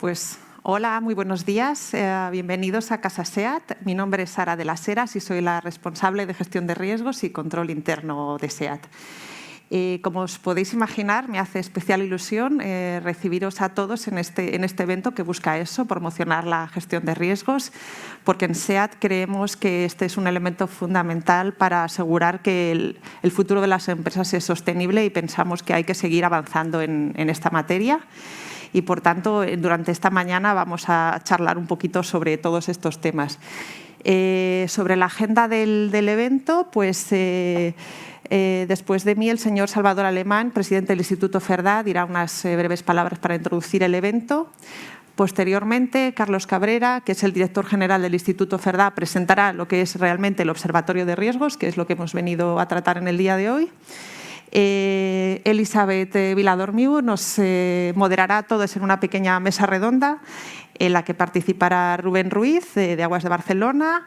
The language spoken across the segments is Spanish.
Pues hola, muy buenos días. Bienvenidos a Casa SEAT. Mi nombre es Sara de las Heras y soy la responsable de gestión de riesgos y control interno de SEAT. Como os podéis imaginar, me hace especial ilusión recibiros a todos en este evento que busca eso, promocionar la gestión de riesgos, porque en SEAT creemos que este es un elemento fundamental para asegurar que el futuro de las empresas es sostenible y pensamos que hay que seguir avanzando en esta materia. Y, por tanto, durante esta mañana vamos a charlar un poquito sobre todos estos temas. Sobre la agenda del evento, pues después de mí, el señor Salvador Alemán, presidente del Instituto Cerdá, dirá unas breves palabras para introducir el evento. Posteriormente, Carlos Cabrera, que es el director general del Instituto Cerdá, presentará lo que es realmente el Observatorio de Riesgos, que es lo que hemos venido a tratar en el día de hoy. Elisabet Viladormiu nos moderará a todos en una pequeña mesa redonda en la que participará Rubén Ruiz, de Aguas de Barcelona,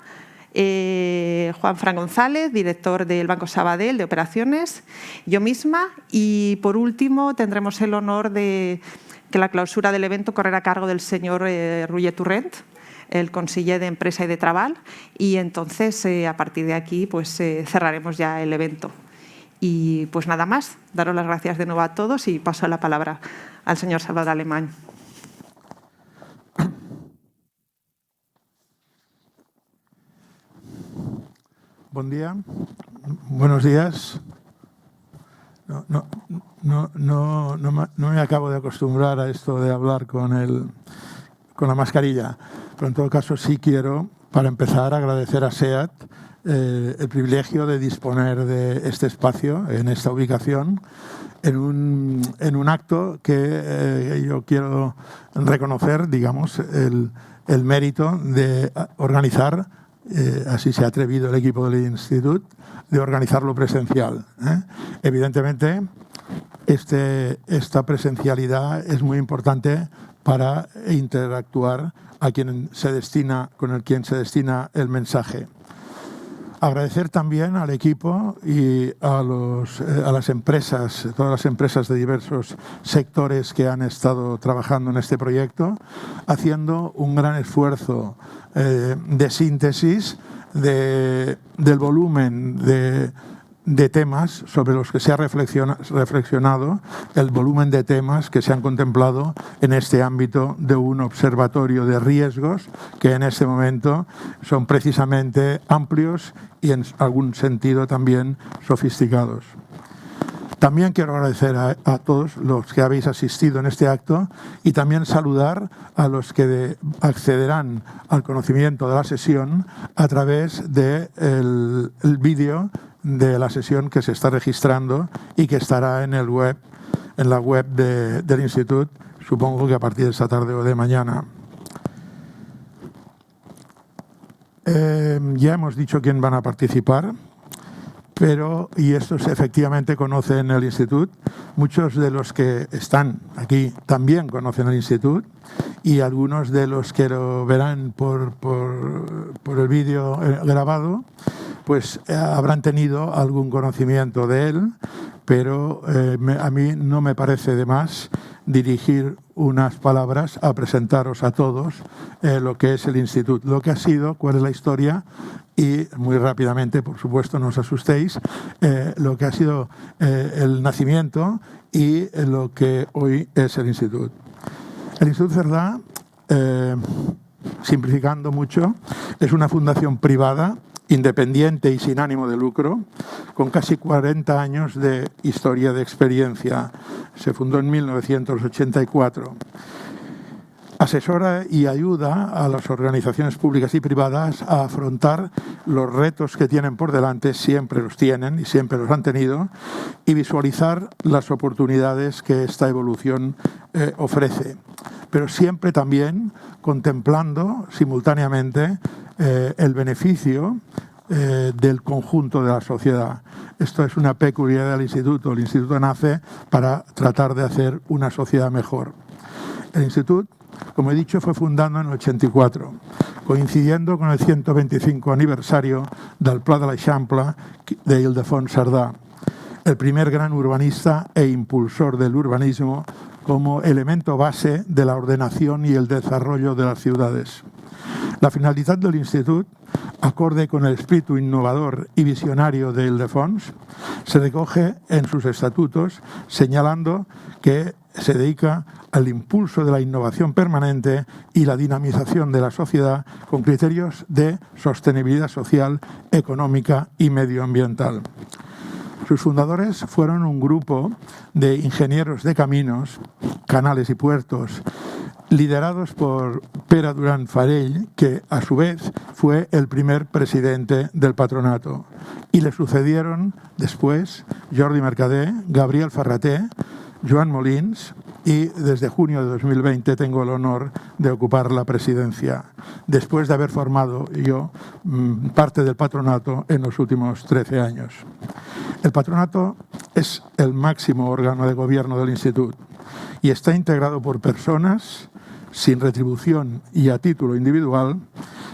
Juan Fran González, director del Banco Sabadell de Operaciones, yo misma, y por último tendremos el honor de que la clausura del evento correrá a cargo del señor Roger Torrent, el conseller de Empresa y de Treball, y entonces a partir de aquí pues cerraremos ya el evento. Y pues nada más, daros las gracias de nuevo a todos y paso la palabra al señor Salvador Alemán. Buen día, buenos días. No me acabo de acostumbrar a esto de hablar con la mascarilla, pero en todo caso sí quiero, para empezar, agradecer a SEAT el privilegio de disponer de este espacio, en esta ubicación, en un acto que yo quiero reconocer, digamos, el mérito de organizar, así se ha atrevido el equipo del Instituto, de organizarlo presencial. Evidentemente, esta presencialidad es muy importante para interactuar con el quien se destina el mensaje. Agradecer también al equipo y a las empresas, todas las empresas de diversos sectores que han estado trabajando en este proyecto, haciendo un gran esfuerzo de síntesis del volumen de temas sobre los que se ha reflexionado, el volumen de temas que se han contemplado en este ámbito de un observatorio de riesgos que en este momento son precisamente amplios y en algún sentido también sofisticados. También quiero agradecer a todos los que habéis asistido en este acto y también saludar a los que accederán al conocimiento de la sesión a través del vídeo de la sesión que se está registrando y que estará en la web del Instituto, supongo que a partir de esta tarde o de mañana. Ya hemos dicho quién van a participar, y estos efectivamente conocen el Instituto. Muchos de los que están aquí también conocen el Instituto y algunos de los que lo verán por el vídeo grabado pues habrán tenido algún conocimiento de él, pero a mí no me parece de más dirigir unas palabras a presentaros a todos lo que es el Instituto, lo que ha sido, cuál es la historia y, muy rápidamente, por supuesto, no os asustéis, lo que ha sido el nacimiento y lo que hoy es el Instituto. El Instituto Cerdá, simplificando mucho, es una fundación privada independiente y sin ánimo de lucro, con casi 40 años de historia de experiencia. Se fundó en 1984. Asesora y ayuda a las organizaciones públicas y privadas a afrontar los retos que tienen por delante, siempre los tienen y siempre los han tenido, y visualizar las oportunidades que esta evolución ofrece. Pero siempre también contemplando simultáneamente el beneficio del conjunto de la sociedad. Esto es una peculiaridad del Instituto. El Instituto nace para tratar de hacer una sociedad mejor. El Instituto, como he dicho, fue fundado en el 84, coincidiendo con el 125 aniversario del Pla de l'Eixample de Ildefons Cerdà, el primer gran urbanista e impulsor del urbanismo como elemento base de la ordenación y el desarrollo de las ciudades. La finalitat de l'Institut, acorde con el espíritu innovador y visionario de Ildefons, se recoge en sus estatutos, señalando que se dedica al impulso de la innovación permanente y la dinamización de la sociedad con criterios de sostenibilidad social, económica y medioambiental. Sus fundadores fueron un grupo de ingenieros de caminos, canales y puertos, liderados por Pere Duran Farell, que a su vez fue el primer presidente del patronato. Y le sucedieron después Jordi Mercader, Gabriel Ferrater, Joan Molins, y desde junio de 2020 tengo el honor de ocupar la presidencia, después de haber formado yo parte del patronato en los últimos 13 años. El patronato es el máximo órgano de gobierno del Instituto y está integrado por personas sin retribución y a título individual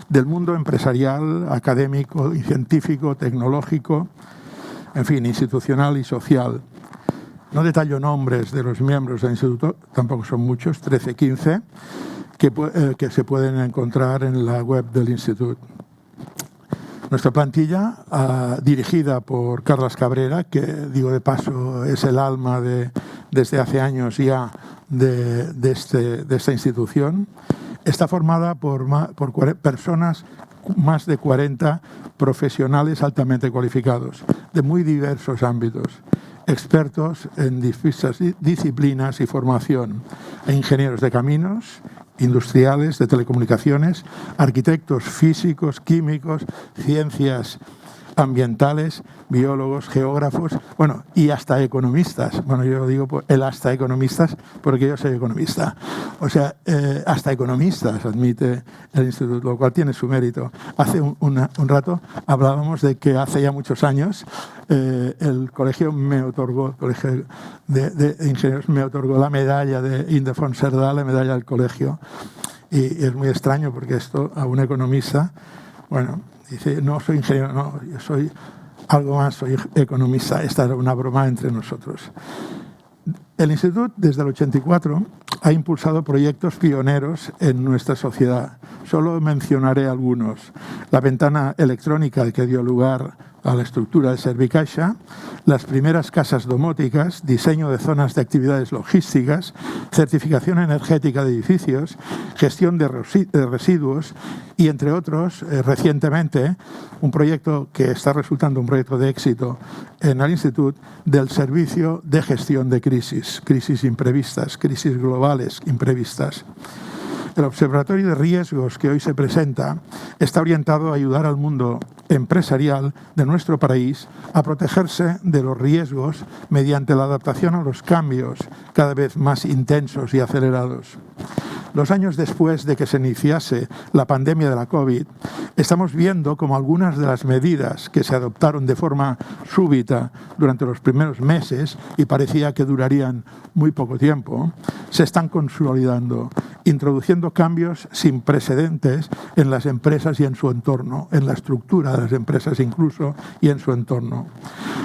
del mundo empresarial, académico, científico, tecnológico, en fin, institucional y social. No detallo nombres de los miembros del Instituto, tampoco son muchos, 13, 15, que se pueden encontrar en la web del Instituto. Nuestra plantilla, dirigida por Carles Cabrera, que, digo de paso, es el alma desde hace años ya de esta institución, está formada por personas, más de 40 profesionales altamente cualificados, de muy diversos ámbitos, expertos en diversas disciplinas y formación, ingenieros de caminos, industriales, de telecomunicaciones, arquitectos físicos, químicos, ciencias ambientales, biólogos, geógrafos, bueno, y hasta economistas. Bueno, yo digo el hasta economistas porque yo soy economista. O sea, hasta economistas admite el Instituto, lo cual tiene su mérito. Hace un rato hablábamos de que hace ya muchos años el colegio me otorgó, el colegio de ingenieros me otorgó la medalla de Ildefons Cerdà, la medalla del colegio. Y es muy extraño porque esto a un economista, bueno, dice, no soy ingeniero, no, yo soy algo más, soy economista. Esta era una broma entre nosotros. El Instituto, desde el 84, ha impulsado proyectos pioneros en nuestra sociedad. Solo mencionaré algunos. La ventana electrónica que dio lugar a la estructura de Servicaixa, las primeras casas domóticas, diseño de zonas de actividades logísticas, certificación energética de edificios, gestión de residuos y, entre otros, recientemente, un proyecto que está resultando un proyecto de éxito en el Instituto del Servicio de Gestión de Crisis, crisis imprevistas, crisis globales imprevistas. El Observatorio de Riesgos que hoy se presenta está orientado a ayudar al mundo empresarial de nuestro país a protegerse de los riesgos mediante la adaptación a los cambios cada vez más intensos y acelerados. 2 años después de que se iniciase la pandemia de la COVID, estamos viendo como algunas de las medidas que se adoptaron de forma súbita durante los primeros meses y parecía que durarían muy poco tiempo, se están consolidando, introduciendo cambios sin precedentes en las empresas y en su entorno, en la estructura de las empresas incluso y en su entorno.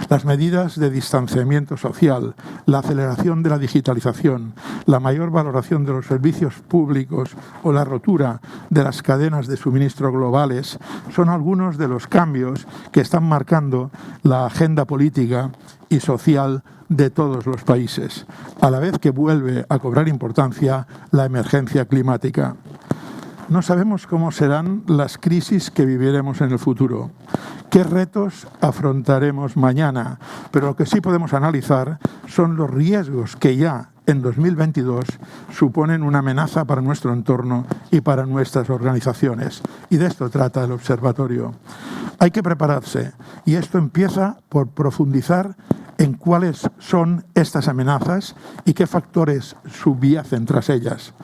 Las medidas de distanciamiento social, la aceleración de la digitalización, la mayor valoración de los servicios públicos o la rotura de las cadenas de suministro globales son algunos de los cambios que están marcando la agenda política y social de todos los países, a la vez que vuelve a cobrar importancia la emergencia climática. No sabemos cómo serán las crisis que viviremos en el futuro, qué retos afrontaremos mañana, pero lo que sí podemos analizar son los riesgos que ya en 2022 suponen una amenaza para nuestro entorno y para nuestras organizaciones. Y de esto trata el observatorio. Hay que prepararse y esto empieza por profundizar en cuáles son estas amenazas y qué factores subyacen tras ellas.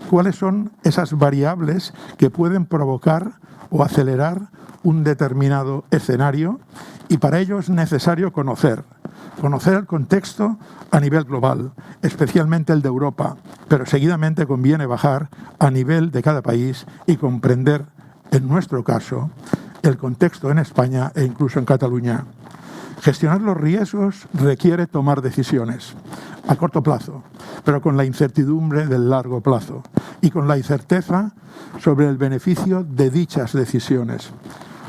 Cuáles son esas variables que pueden provocar o acelerar un determinado escenario y para ello es necesario conocer el contexto a nivel global, especialmente el de Europa, pero seguidamente conviene bajar a nivel de cada país y comprender, en nuestro caso, el contexto en España e incluso en Cataluña. Gestionar los riesgos requiere tomar decisiones a corto plazo, pero con la incertidumbre del largo plazo y con la incerteza sobre el beneficio de dichas decisiones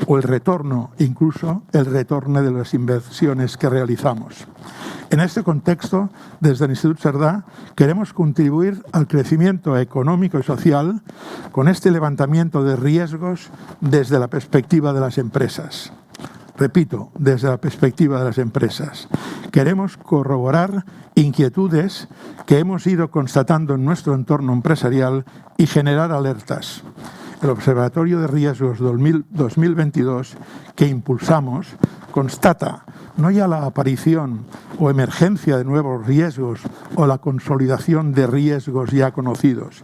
o el retorno, incluso el retorno de las inversiones que realizamos. En este contexto, desde el Instituto Cerdà, queremos contribuir al crecimiento económico y social con este levantamiento de riesgos desde la perspectiva de las empresas. Repito, desde la perspectiva de las empresas. Queremos corroborar inquietudes que hemos ido constatando en nuestro entorno empresarial y generar alertas. El Observatorio de Riesgos 2022 que impulsamos constata no ya la aparición o emergencia de nuevos riesgos o la consolidación de riesgos ya conocidos,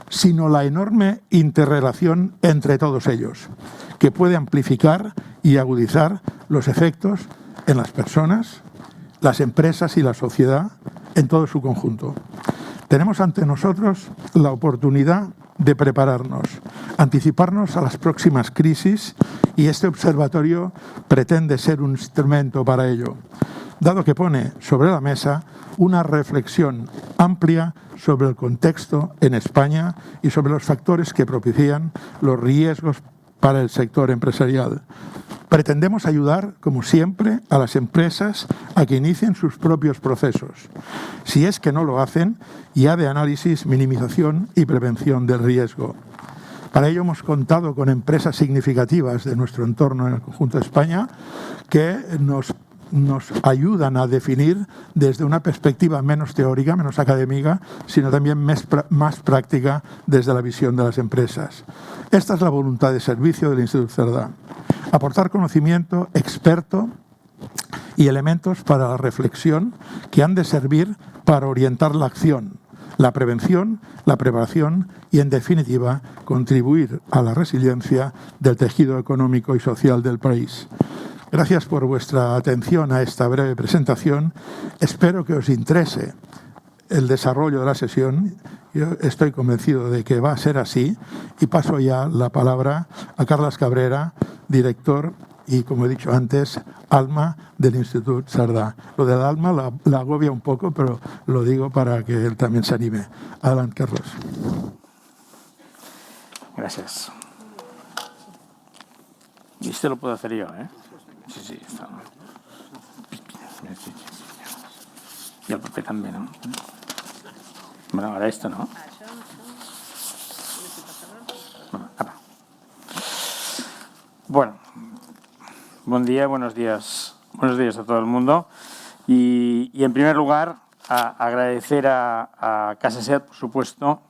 sino la enorme interrelación entre todos ellos, que puede amplificar y agudizar los efectos en las personas, las empresas y la sociedad en todo su conjunto. Tenemos ante nosotros la oportunidad de prepararnos, anticiparnos a las próximas crisis y este observatorio pretende ser un instrumento para ello, dado que pone sobre la mesa una reflexión amplia sobre el contexto en España y sobre los factores que propician los riesgos para el sector empresarial. Pretendemos ayudar, como siempre, a las empresas a que inicien sus propios procesos. Si es que no lo hacen, ya de análisis, minimización y prevención del riesgo. Para ello hemos contado con empresas significativas de nuestro entorno en el conjunto de España que nos ayudan a definir desde una perspectiva menos teórica, menos académica, sino también más práctica desde la visión de las empresas. Esta es la voluntad de servicio del Instituto Cerdà. Aportar conocimiento experto y elementos para la reflexión que han de servir para orientar la acción, la prevención, la preparación y, en definitiva, contribuir a la resiliencia del tejido económico y social del país. Gracias por vuestra atención a esta breve presentación. Espero que os interese el desarrollo de la sesión. Yo estoy convencido de que va a ser así y paso ya la palabra a Carles Cabrera, director y, como he dicho antes, alma del Instituto Cerdà. Lo del alma la agobia un poco, pero lo digo para que él también se anime. Adelante, Carlos. Gracias. Y este lo puedo hacer yo, ¿eh? Sí, está. Y el papel también, ¿no? Bueno, ahora esto, ¿no? Bueno, buen día, buenos días a todo el mundo. Y en primer lugar, agradecer a Casa SEAT, por supuesto,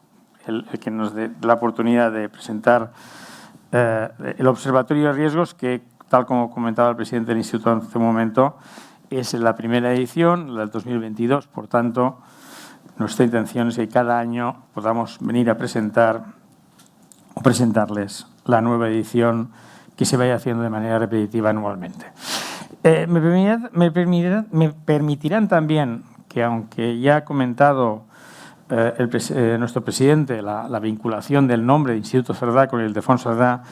el que nos dé la oportunidad de presentar el Observatorio de Riesgos, que, tal como comentaba el presidente del Instituto hace un momento, es la primera edición, la del 2022. Por tanto, nuestra intención es que cada año podamos venir a presentar o presentarles la nueva edición que se vaya haciendo de manera repetitiva anualmente. Me permitirán también que, aunque ya ha comentado nuestro presidente la vinculación del nombre de Instituto Cerdà con el Ildefons Cerdà,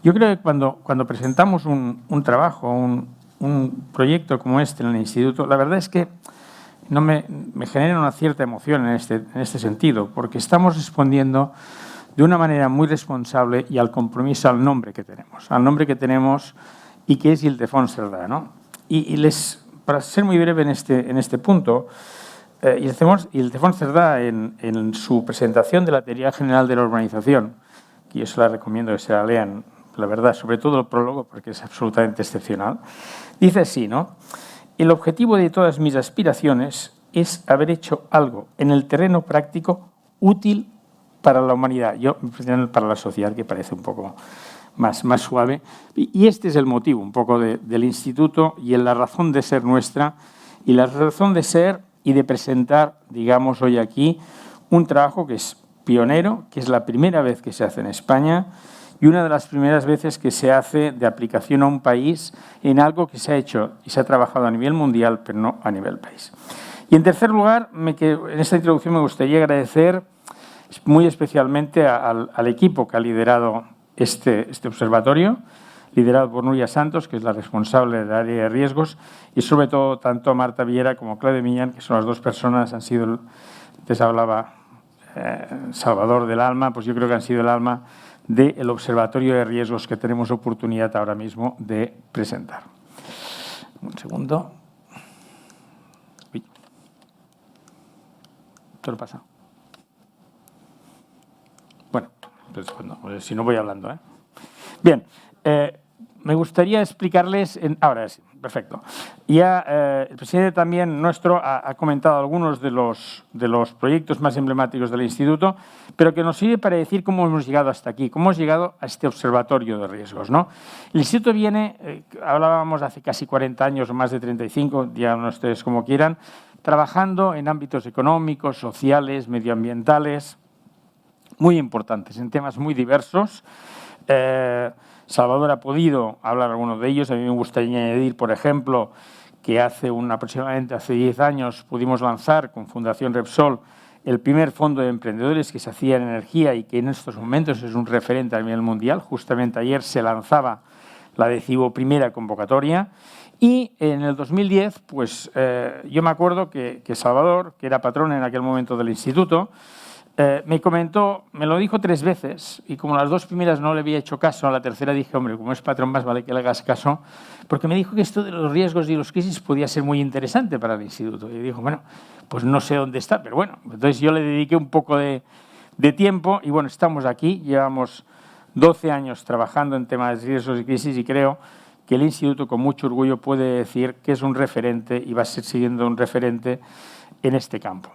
yo creo que cuando presentamos un trabajo, un proyecto como este en el Instituto, la verdad es que me genera una cierta emoción en este sentido, porque estamos respondiendo de una manera muy responsable y al compromiso al nombre que tenemos y que es Ildefons Cerdà, ¿no? Para ser muy breve en este punto, Ildefons Cerdà, en su presentación de la Teoría General de la Urbanización, que yo se la recomiendo que se la lean, la verdad, sobre todo el prólogo, porque es absolutamente excepcional, dice así, ¿no? El objetivo de todas mis aspiraciones es haber hecho algo en el terreno práctico útil para la humanidad, para la sociedad, que parece un poco más suave. Y este es el motivo un poco del Instituto y en la razón de ser nuestra y la razón de ser y de presentar, digamos, hoy aquí un trabajo que es pionero, que es la primera vez que se hace en España y una de las primeras veces que se hace de aplicación a un país en algo que se ha hecho y se ha trabajado a nivel mundial, pero no a nivel país. Y en tercer lugar, en esta introducción me gustaría agradecer muy especialmente al equipo que ha liderado este observatorio, liderado por Núria Santos, que es la responsable del área de riesgos, y sobre todo tanto Marta Viera como Claudia Miñán, que son las dos personas, han sido antes hablaba Salvador del alma, pues yo creo que han sido el alma del Observatorio de Riesgos que tenemos oportunidad ahora mismo de presentar. Un segundo. Uy. ¿Qué le pasa? Bueno, pues si no voy hablando. Bien, me gustaría explicarles… ahora sí, perfecto. Ya el presidente también nuestro ha comentado algunos de los proyectos más emblemáticos del Instituto, pero que nos sirve para decir cómo hemos llegado hasta aquí, cómo hemos llegado a este observatorio de riesgos, ¿no? El Instituto viene, hablábamos hace casi 40 años o más de 35, díganlo ustedes como quieran, trabajando en ámbitos económicos, sociales, medioambientales, muy importantes, en temas muy diversos. Salvador ha podido hablar algunos de ellos. A mí me gustaría añadir, por ejemplo, que aproximadamente hace 10 años pudimos lanzar con Fundación Repsol el primer fondo de emprendedores que se hacía en energía y que en estos momentos es un referente a nivel mundial. Justamente ayer se lanzaba la 11ª convocatoria. Y en el 2010, pues yo me acuerdo que Salvador, que era patrón en aquel momento del instituto, me comentó, me lo dijo 3 veces y como las 2 primeras no le había hecho caso, a la tercera dije, hombre, como es patrón más vale que le hagas caso, porque me dijo que esto de los riesgos y los crisis podía ser muy interesante para el instituto. Y dijo, bueno, pues no sé dónde está, pero bueno, entonces yo le dediqué un poco de tiempo y bueno, estamos aquí, llevamos 12 años trabajando en temas de riesgos y crisis y creo que el instituto con mucho orgullo puede decir que es un referente y va a ser siguiendo un referente en este campo.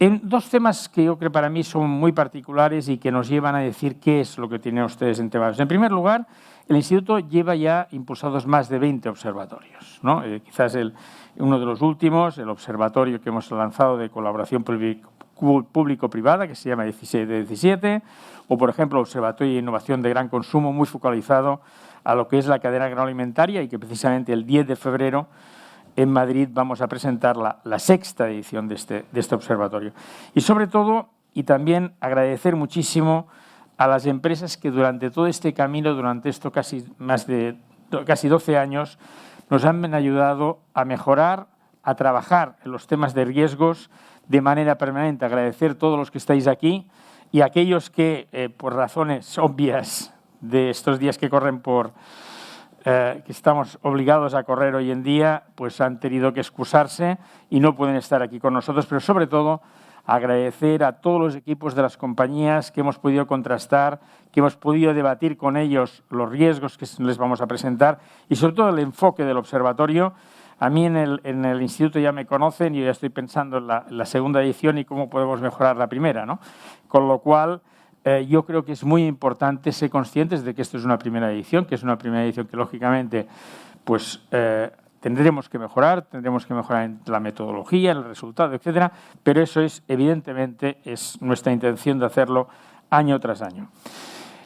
En 2 temas que yo creo para mí son muy particulares y que nos llevan a decir qué es lo que tienen ustedes en temas. En primer lugar, el Instituto lleva ya impulsados más de 20 observatorios, ¿no? Quizás uno de los últimos, el observatorio que hemos lanzado de colaboración público-privada, que se llama 17, o por ejemplo, el Observatorio de Innovación de Gran Consumo, muy focalizado a lo que es la cadena agroalimentaria y que precisamente el 10 de febrero en Madrid vamos a presentar la 6ª edición de este observatorio. Y sobre todo, y también agradecer muchísimo a las empresas que durante todo este camino, durante esto casi 12 años, nos han ayudado a mejorar, a trabajar en los temas de riesgos de manera permanente. Agradecer a todos los que estáis aquí y a aquellos que, por razones obvias de estos días que corren que estamos obligados a correr hoy en día, pues han tenido que excusarse y no pueden estar aquí con nosotros, pero sobre todo agradecer a todos los equipos de las compañías que hemos podido contrastar, que hemos podido debatir con ellos los riesgos que les vamos a presentar y sobre todo el enfoque del observatorio. A mí en el instituto ya me conocen y yo ya estoy pensando en la 2ª edición y cómo podemos mejorar la primera, ¿no? Con lo cual, yo creo que es muy importante ser conscientes de que esto es una primera edición, que lógicamente pues, tendremos que mejorar en la metodología, en el resultado, etcétera, pero eso evidentemente es nuestra intención de hacerlo año tras año.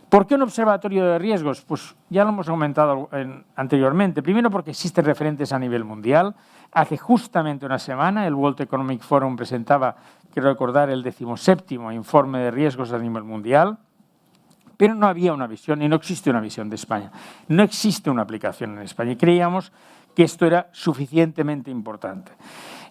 ¿Por qué un observatorio de riesgos? Pues ya lo hemos comentado anteriormente. Primero porque existen referentes a nivel mundial. Hace justamente una semana el World Economic Forum presentaba, quiero recordar, el 17º informe de riesgos a nivel mundial, pero no había una visión y no existe una visión de España. No existe una aplicación en España y creíamos que esto era suficientemente importante.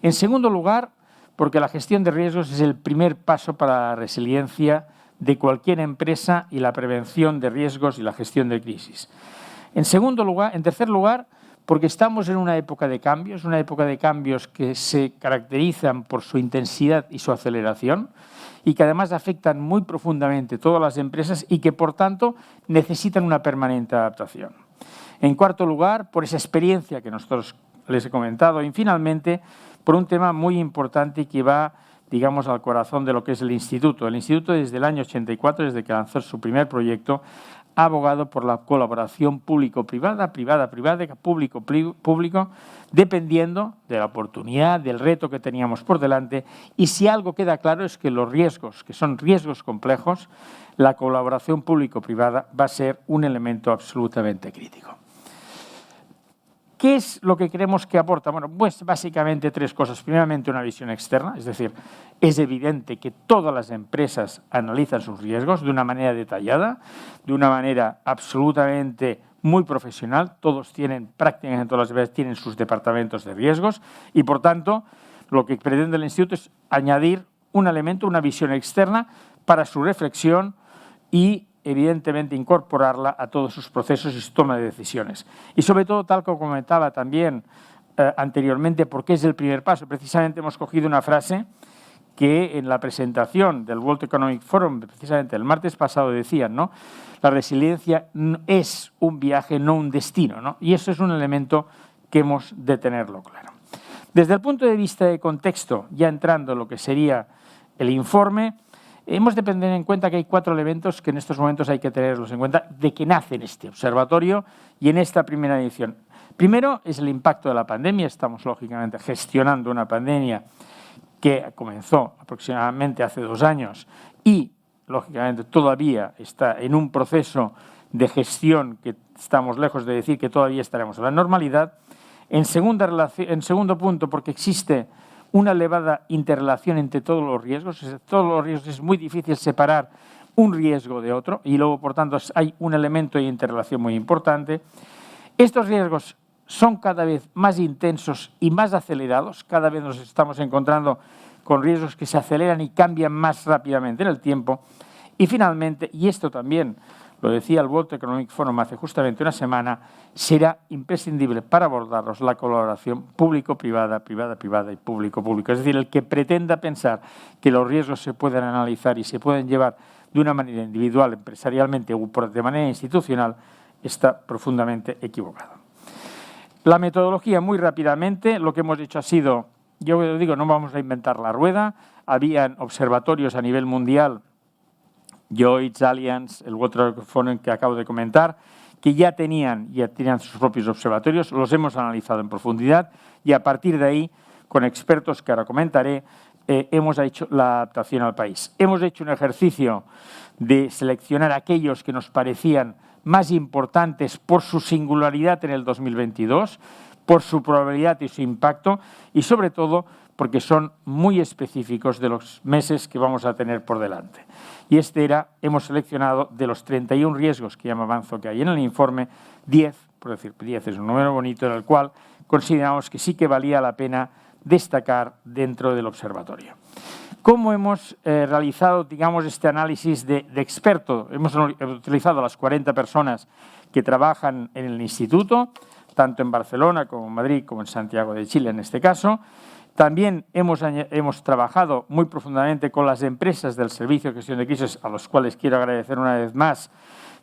En segundo lugar, porque la gestión de riesgos es el primer paso para la resiliencia de cualquier empresa y la prevención de riesgos y la gestión de crisis. En tercer lugar, porque estamos en una época de cambios que se caracterizan por su intensidad y su aceleración y que además afectan muy profundamente a todas las empresas y que, por tanto, necesitan una permanente adaptación. En cuarto lugar, por esa experiencia que nosotros les he comentado y, finalmente, por un tema muy importante que va, digamos, al corazón de lo que es el Instituto. El Instituto, desde el año 84, desde que lanzó su primer proyecto, ha abogado por la colaboración público-privada, privada-privada, público-público, dependiendo de la oportunidad, del reto que teníamos por delante. Y si algo queda claro es que los riesgos, que son riesgos complejos, la colaboración público-privada va a ser un elemento absolutamente crítico. ¿Qué es lo que creemos que aporta? Bueno, pues básicamente 3 cosas. Primeramente, una visión externa, es decir, es evidente que todas las empresas analizan sus riesgos de una manera detallada, de una manera absolutamente muy profesional. Prácticamente todas las empresas tienen sus departamentos de riesgos y, por tanto, lo que pretende el Instituto es añadir un elemento, una visión externa para su reflexión y, evidentemente, incorporarla a todos sus procesos y su toma de decisiones. Y sobre todo, tal como comentaba también anteriormente, porque es el primer paso. Precisamente hemos cogido una frase que en la presentación del World Economic Forum, precisamente el martes pasado, decían, ¿no? La resiliencia es un viaje, no un destino, ¿no? Y eso es un elemento que hemos de tenerlo claro. Desde el punto de vista de contexto, ya entrando en lo que sería el informe, hemos de tener en cuenta que hay 4 elementos que en estos momentos hay que tenerlos en cuenta de que nace en este observatorio y en esta primera edición. Primero es el impacto de la pandemia. Estamos, lógicamente, gestionando una pandemia que comenzó aproximadamente hace 2 años y, lógicamente, todavía está en un proceso de gestión que estamos lejos de decir que todavía estaremos en la normalidad. En segundo punto, porque existe una elevada interrelación entre todos los riesgos. Todos los riesgos es muy difícil separar un riesgo de otro y luego, por tanto, hay un elemento de interrelación muy importante. Estos riesgos son cada vez más intensos y más acelerados. Cada vez nos estamos encontrando con riesgos que se aceleran y cambian más rápidamente en el tiempo. Y finalmente, y esto también lo decía el World Economic Forum hace justamente una semana, será imprescindible para abordarlos la colaboración público-privada, privada-privada y público-público. Es decir, el que pretenda pensar que los riesgos se pueden analizar y se pueden llevar de una manera individual, empresarialmente o de manera institucional, está profundamente equivocado. La metodología, muy rápidamente, lo que hemos hecho ha sido, yo digo, no vamos a inventar la rueda, habían observatorios a nivel mundial, Lloyds, Allianz, el World Economic Forum que acabo de comentar, que ya tenían sus propios observatorios, los hemos analizado en profundidad y a partir de ahí, con expertos que ahora comentaré, hemos hecho la adaptación al país. Hemos hecho un ejercicio de seleccionar aquellos que nos parecían más importantes por su singularidad en el 2022, por su probabilidad y su impacto y sobre todo porque son muy específicos de los meses que vamos a tener por delante. Y hemos seleccionado de los 31 riesgos que ya me avanzo que hay en el informe, 10, por decir 10 es un número bonito, en el cual consideramos que sí que valía la pena destacar dentro del observatorio. ¿Cómo hemos realizado, digamos, este análisis de experto? Hemos utilizado a las 40 personas que trabajan en el instituto, tanto en Barcelona como en Madrid como en Santiago de Chile en este caso. También hemos trabajado muy profundamente con las empresas del Servicio de Gestión de Crisis, a los cuales quiero agradecer una vez más,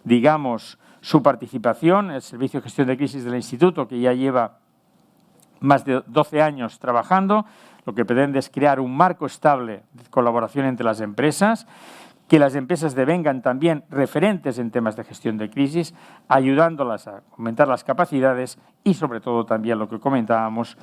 digamos, su participación. El Servicio de Gestión de Crisis del Instituto, que ya lleva más de 12 años trabajando, lo que pretende es crear un marco estable de colaboración entre las empresas, que las empresas devengan también referentes en temas de gestión de crisis, ayudándolas a aumentar las capacidades y, sobre todo, también lo que comentábamos,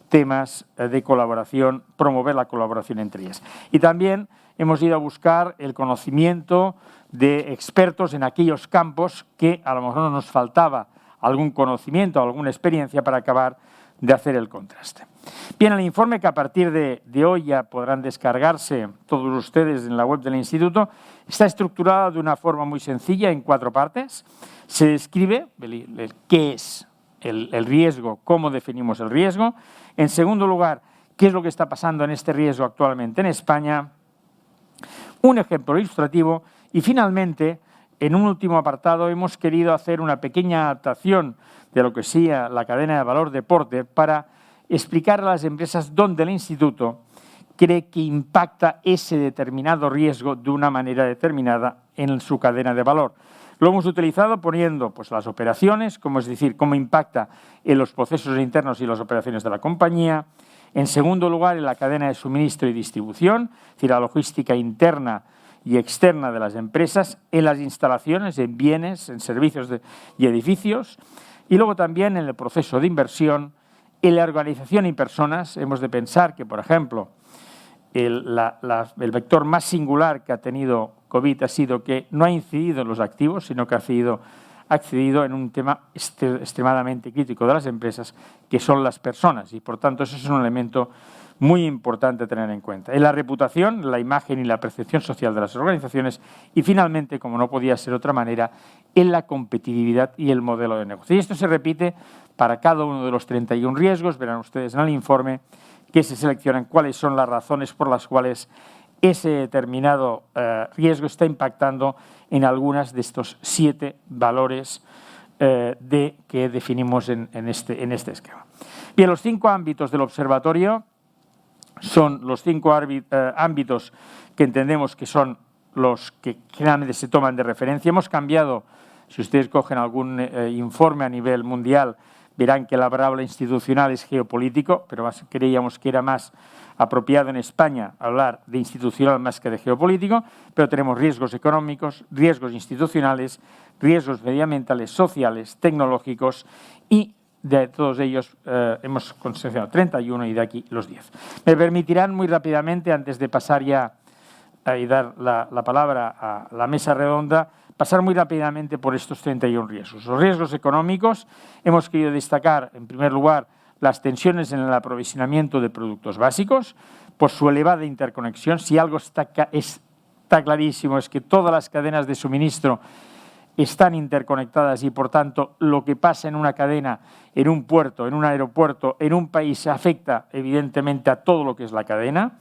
temas de colaboración, promover la colaboración entre ellas. Y también hemos ido a buscar el conocimiento de expertos en aquellos campos que a lo mejor nos faltaba algún conocimiento, alguna experiencia para acabar de hacer el contraste. Bien, el informe que a partir de hoy ya podrán descargarse todos ustedes en la web del Instituto, está estructurado de una forma muy sencilla en 4 partes. Se describe qué es el riesgo, cómo definimos el riesgo. En segundo lugar, qué es lo que está pasando en este riesgo actualmente en España. Un ejemplo ilustrativo y finalmente, en un último apartado, hemos querido hacer una pequeña adaptación de lo que sea la cadena de valor de Porter para explicar a las empresas dónde el Instituto cree que impacta ese determinado riesgo de una manera determinada en su cadena de valor. Lo hemos utilizado poniendo pues, las operaciones, como es decir, cómo impacta en los procesos internos y las operaciones de la compañía. En segundo lugar, en la cadena de suministro y distribución, es decir, la logística interna y externa de las empresas, en las instalaciones, en bienes, en servicios y edificios. Y luego también en el proceso de inversión, en la organización y personas. Hemos de pensar que, por ejemplo, el vector más singular que ha tenido COVID ha sido que no ha incidido en los activos, sino que ha accedido en un tema extremadamente crítico de las empresas, que son las personas. Y, por tanto, eso es un elemento muy importante a tener en cuenta. En la reputación, la imagen y la percepción social de las organizaciones y, finalmente, como no podía ser de otra manera, en la competitividad y el modelo de negocio. Y esto se repite para cada uno de los 31 riesgos. Verán ustedes en el informe que se seleccionan cuáles son las razones por las cuales ese determinado riesgo está impactando en algunas de estos 7 valores que definimos en este esquema. Bien, los 5 ámbitos del observatorio son los 5 ámbitos que entendemos que son los que generalmente se toman de referencia. Hemos cambiado, si ustedes cogen algún informe a nivel mundial, verán que la palabra institucional es geopolítico, pero creíamos que era más apropiado en España hablar de institucional más que de geopolítico, pero tenemos riesgos económicos, riesgos institucionales, riesgos medioambientales, sociales, tecnológicos y de todos ellos hemos seleccionado 31 y de aquí los 10. Me permitirán muy rápidamente, antes de pasar ya y dar la palabra a la mesa redonda, pasar muy rápidamente por estos 31 riesgos. Los riesgos económicos, hemos querido destacar, en primer lugar, las tensiones en el aprovisionamiento de productos básicos, por su elevada interconexión. Si algo está clarísimo es que todas las cadenas de suministro están interconectadas y, por tanto, lo que pasa en una cadena, en un puerto, en un aeropuerto, en un país, afecta evidentemente a todo lo que es la cadena.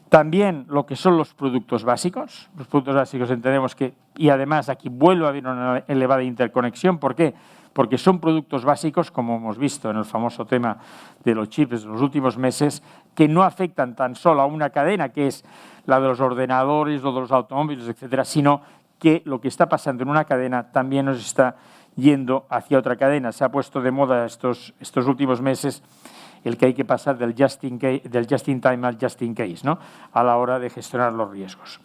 También lo que son los productos básicos. Los productos básicos entendemos que, y además aquí vuelve a haber una elevada interconexión. ¿Por qué? Porque son productos básicos, como hemos visto en el famoso tema de los chips en los últimos meses, que no afectan tan solo a una cadena, que es la de los ordenadores o de los automóviles, etcétera, sino que lo que está pasando en una cadena también nos está yendo hacia otra cadena. Se ha puesto de moda estos últimos meses el que hay que pasar del just in time al just in case, ¿no?, a la hora de gestionar los riesgos.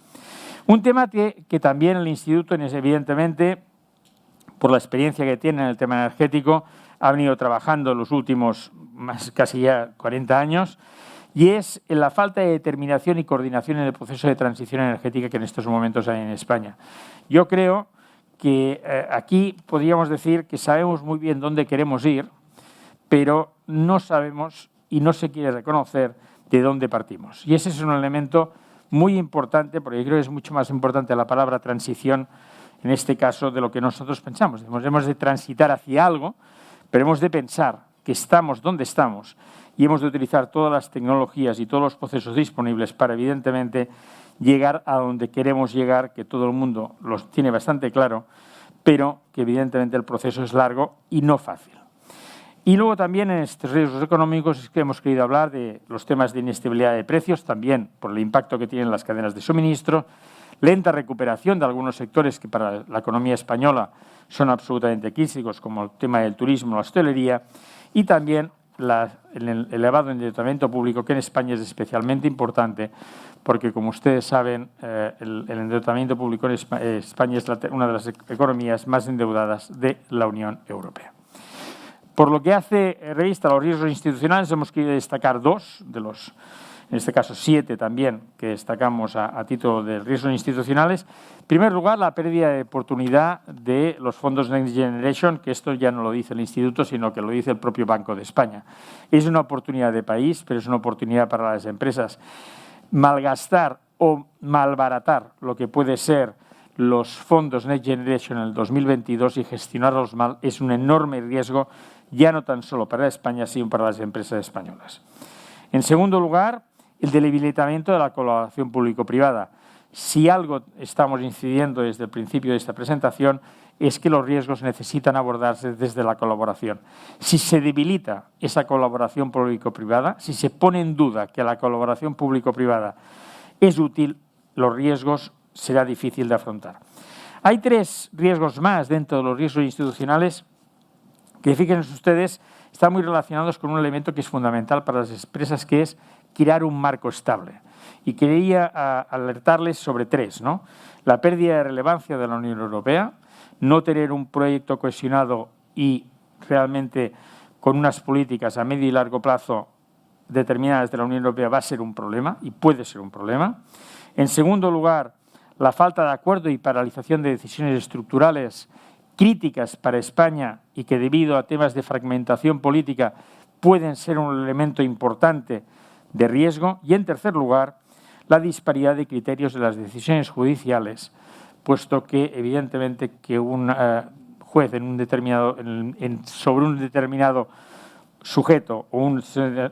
Un tema que también el Instituto, evidentemente, por la experiencia que tiene en el tema energético, ha venido trabajando en los últimos casi ya 40 años, y es la falta de determinación y coordinación en el proceso de transición energética que en estos momentos hay en España. Yo creo que aquí podríamos decir que sabemos muy bien dónde queremos ir, pero no sabemos y no se quiere reconocer de dónde partimos. Y ese es un elemento muy importante, porque yo creo que es mucho más importante la palabra transición, en este caso, de lo que nosotros pensamos. Hemos de transitar hacia algo, pero hemos de pensar que estamos donde estamos y hemos de utilizar todas las tecnologías y todos los procesos disponibles para, evidentemente, llegar a donde queremos llegar, que todo el mundo lo tiene bastante claro, pero que, evidentemente, el proceso es largo y no fácil. Y luego también en estos riesgos económicos es que hemos querido hablar de los temas de inestabilidad de precios, también por el impacto que tienen las cadenas de suministro, lenta recuperación de algunos sectores que para la economía española son absolutamente críticos, como el tema del turismo, la hostelería, y también el elevado endeudamiento público, que en España es especialmente importante, porque, como ustedes saben, el endeudamiento público en España es una de las economías más endeudadas de la Unión Europea. Por lo que hace revista a los riesgos institucionales, hemos querido destacar 2 de los, en este caso 7 también, que destacamos a título de riesgos institucionales. En primer lugar, la pérdida de oportunidad de los fondos Next Generation, que esto ya no lo dice el Instituto, sino que lo dice el propio Banco de España. Es una oportunidad de país, pero es una oportunidad para las empresas. Malgastar o malbaratar lo que puede ser los fondos Next Generation en el 2022 y gestionarlos mal es un enorme riesgo, ya no tan solo para España, sino para las empresas españolas. En segundo lugar, el debilitamiento de la colaboración público-privada. Si algo estamos incidiendo desde el principio de esta presentación es que los riesgos necesitan abordarse desde la colaboración. Si se debilita esa colaboración público-privada, si se pone en duda que la colaboración público-privada es útil, los riesgos será difícil de afrontar. Hay 3 riesgos más dentro de los riesgos institucionales que, fíjense ustedes, están muy relacionados con un elemento que es fundamental para las empresas, que es crear un marco estable. Y quería alertarles sobre 3, ¿no? La pérdida de relevancia de la Unión Europea, no tener un proyecto cohesionado y realmente con unas políticas a medio y largo plazo determinadas de la Unión Europea va a ser un problema y puede ser un problema. En segundo lugar, la falta de acuerdo y paralización de decisiones estructurales críticas para España y que, debido a temas de fragmentación política, pueden ser un elemento importante de riesgo. Y, en tercer lugar, la disparidad de criterios de las decisiones judiciales, puesto que, evidentemente, que un juez sobre un determinado sujeto o una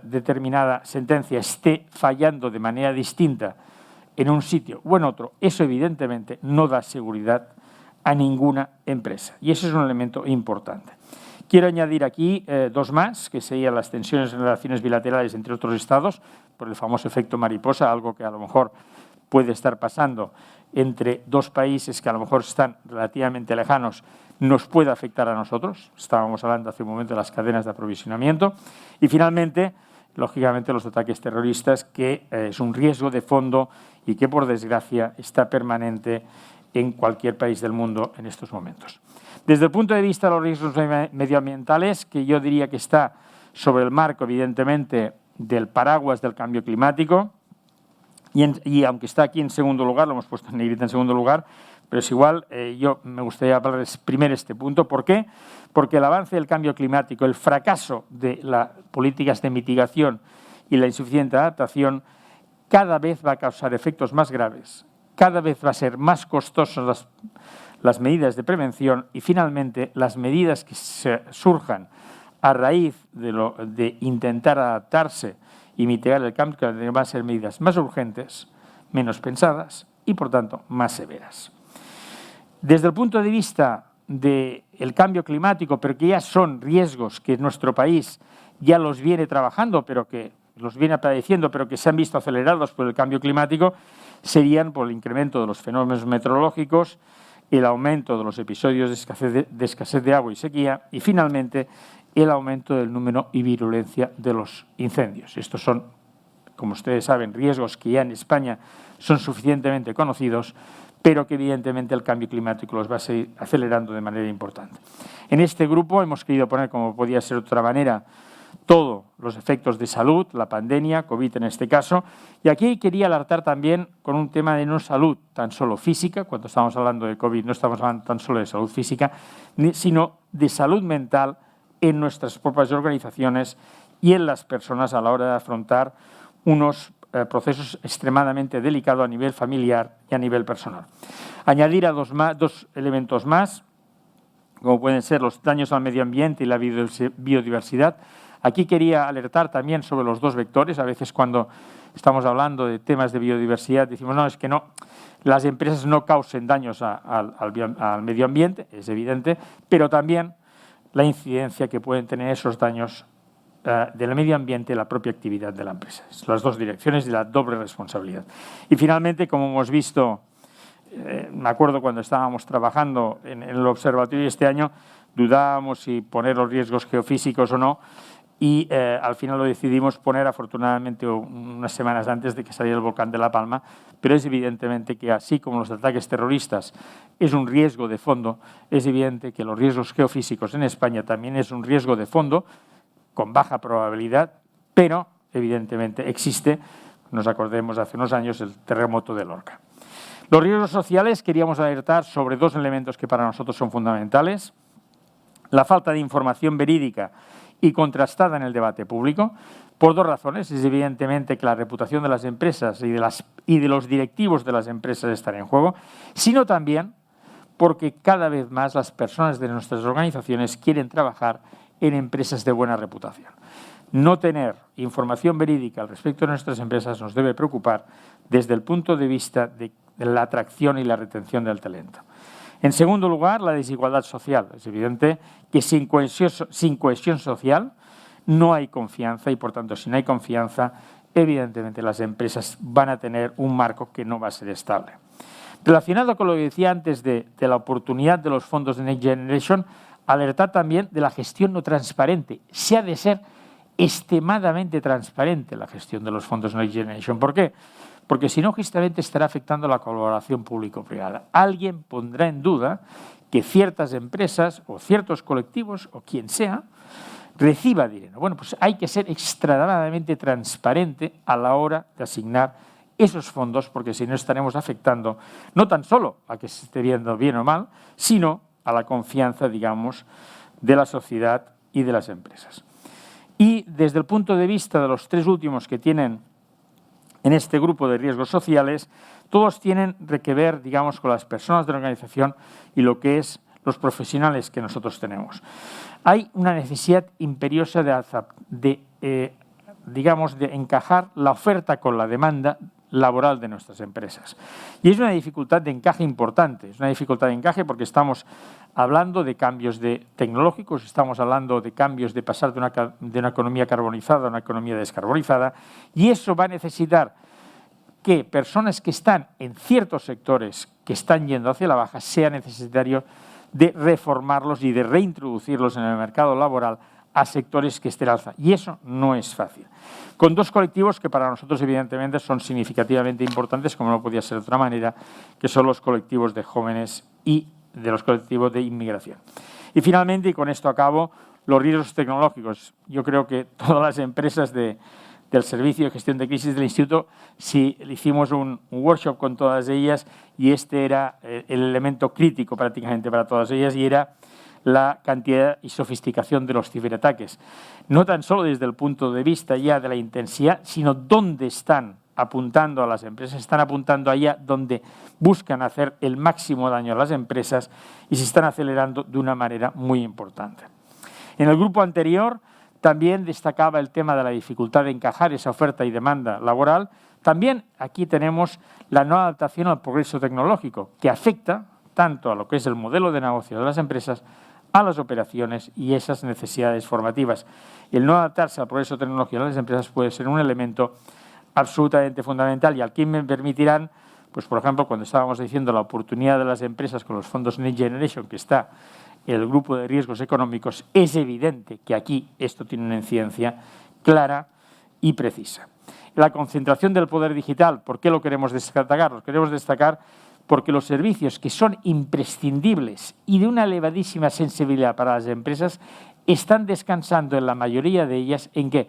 determinada sentencia esté fallando de manera distinta en un sitio o en otro, eso evidentemente no da seguridad a ninguna empresa. Y ese es un elemento importante. Quiero añadir aquí dos más, que serían las tensiones en relaciones bilaterales entre otros estados, por el famoso efecto mariposa, algo que a lo mejor puede estar pasando entre dos países que a lo mejor están relativamente lejanos, nos puede afectar a nosotros. Estábamos hablando hace un momento de las cadenas de aprovisionamiento. Y finalmente, lógicamente, los ataques terroristas, que es un riesgo de fondo y que, por desgracia, está permanente en cualquier país del mundo en estos momentos. Desde el punto de vista de los riesgos medioambientales, que yo diría que está sobre el marco, evidentemente, del paraguas del cambio climático, y aunque está aquí en segundo lugar, lo hemos puesto en negrita en segundo lugar, pero es igual, yo me gustaría hablar primero este punto. ¿Por qué? Porque el avance del cambio climático, el fracaso de las políticas de mitigación y la insuficiente adaptación cada vez va a causar efectos más graves, cada vez va a ser más costosas las medidas de prevención y finalmente las medidas que surjan a raíz de intentar adaptarse y mitigar el cambio climático van a ser medidas más urgentes, menos pensadas y, por tanto, más severas. Desde el punto de vista del cambio climático, pero que ya son riesgos que nuestro país ya los viene trabajando, pero que los viene padeciendo, pero que se han visto acelerados por el cambio climático, serían por el incremento de los fenómenos meteorológicos, el aumento de los episodios de escasez de agua y sequía y, finalmente, el aumento del número y virulencia de los incendios. Estos son, como ustedes saben, riesgos que ya en España son suficientemente conocidos, pero que evidentemente el cambio climático los va a seguir acelerando de manera importante. En este grupo hemos querido poner, como podía ser de otra manera, todos los efectos de salud, la pandemia, COVID en este caso, y aquí quería alertar también con un tema de no salud tan solo física, cuando estamos hablando de COVID no estamos hablando tan solo de salud física, sino de salud mental en nuestras propias organizaciones y en las personas a la hora de afrontar unos procesos extremadamente delicados a nivel familiar y a nivel personal. Añadir a dos elementos más, como pueden ser los daños al medio ambiente y la biodiversidad. Aquí quería alertar también sobre los dos vectores. A veces cuando estamos hablando de temas de biodiversidad decimos, no, es que no, las empresas no causen daños al medio ambiente, es evidente, pero también la incidencia que pueden tener esos daños del medio ambiente y la propia actividad de la empresa. Las dos direcciones y la doble responsabilidad. Y finalmente, como hemos visto, me acuerdo cuando estábamos trabajando en el observatorio este año, dudábamos si poner los riesgos geofísicos o no, y al final lo decidimos poner, afortunadamente, unas semanas antes de que saliera el volcán de La Palma, pero es evidentemente que, así como los ataques terroristas es un riesgo de fondo, es evidente que los riesgos geofísicos en España también es un riesgo de fondo, con baja probabilidad, pero evidentemente existe. Nos acordemos hace unos años el terremoto de Lorca. Los riesgos sociales, queríamos alertar sobre dos elementos que para nosotros son fundamentales. La falta de información verídica y contrastada en el debate público, por dos razones. Es evidentemente que la reputación de las empresas y de los directivos de las empresas están en juego, sino también porque cada vez más las personas de nuestras organizaciones quieren trabajar en empresas de buena reputación. No tener información verídica al respecto de nuestras empresas nos debe preocupar desde el punto de vista de la atracción y la retención del talento. En segundo lugar, la desigualdad social. Es evidente que sin cohesión social no hay confianza y, por tanto, si no hay confianza, evidentemente las empresas van a tener un marco que no va a ser estable. Relacionado con lo que decía antes de la oportunidad de los fondos de Next Generation, alertar también de la gestión no transparente. Se ha de ser extremadamente transparente la gestión de los fondos Next Generation. ¿Por qué? Porque si no, justamente estará afectando la colaboración público-privada. Alguien pondrá en duda que ciertas empresas o ciertos colectivos o quien sea reciba dinero. Bueno, pues hay que ser extremadamente transparente a la hora de asignar esos fondos, porque si no estaremos afectando no tan solo a que se esté viendo bien o mal, sino a la confianza, digamos, de la sociedad y de las empresas. Y desde el punto de vista de los tres últimos que tienen en este grupo de riesgos sociales, todos tienen que ver, digamos, con las personas de la organización y lo que es los profesionales que nosotros tenemos. Hay una necesidad imperiosa de encajar la oferta con la demanda laboral de nuestras empresas. Y es una dificultad de encaje importante, es una dificultad de encaje porque estamos hablando de cambios tecnológicos, estamos hablando de cambios de pasar de una economía carbonizada a una economía descarbonizada, y eso va a necesitar que personas que están en ciertos sectores que están yendo hacia la baja sea necesario de reformarlos y de reintroducirlos en el mercado laboral a sectores que estén al alza. Y eso no es fácil. Con dos colectivos que para nosotros evidentemente son significativamente importantes, como no podía ser de otra manera, que son los colectivos de jóvenes y de los colectivos de inmigración. Y finalmente, y con esto acabo, los riesgos tecnológicos. Yo creo que todas las empresas del Servicio de Gestión de Crisis del Instituto, sí, hicimos un workshop con todas ellas y este era el elemento crítico prácticamente para todas ellas y era la cantidad y sofisticación de los ciberataques. No tan solo desde el punto de vista ya de la intensidad, sino dónde están apuntando a las empresas, están apuntando allá donde buscan hacer el máximo daño a las empresas y se están acelerando de una manera muy importante. En el grupo anterior también destacaba el tema de la dificultad de encajar esa oferta y demanda laboral. También aquí tenemos la no adaptación al progreso tecnológico, que afecta tanto a lo que es el modelo de negocio de las empresas, a las operaciones y esas necesidades formativas. El no adaptarse al progreso tecnológico de las empresas puede ser un elemento absolutamente fundamental y aquí me permitirán, pues por ejemplo, cuando estábamos diciendo la oportunidad de las empresas con los fondos Next Generation, que está el grupo de riesgos económicos, es evidente que aquí esto tiene una incidencia clara y precisa. La concentración del poder digital, ¿por qué lo queremos destacar? Lo queremos destacar porque los servicios que son imprescindibles y de una elevadísima sensibilidad para las empresas están descansando en la mayoría de ellas en que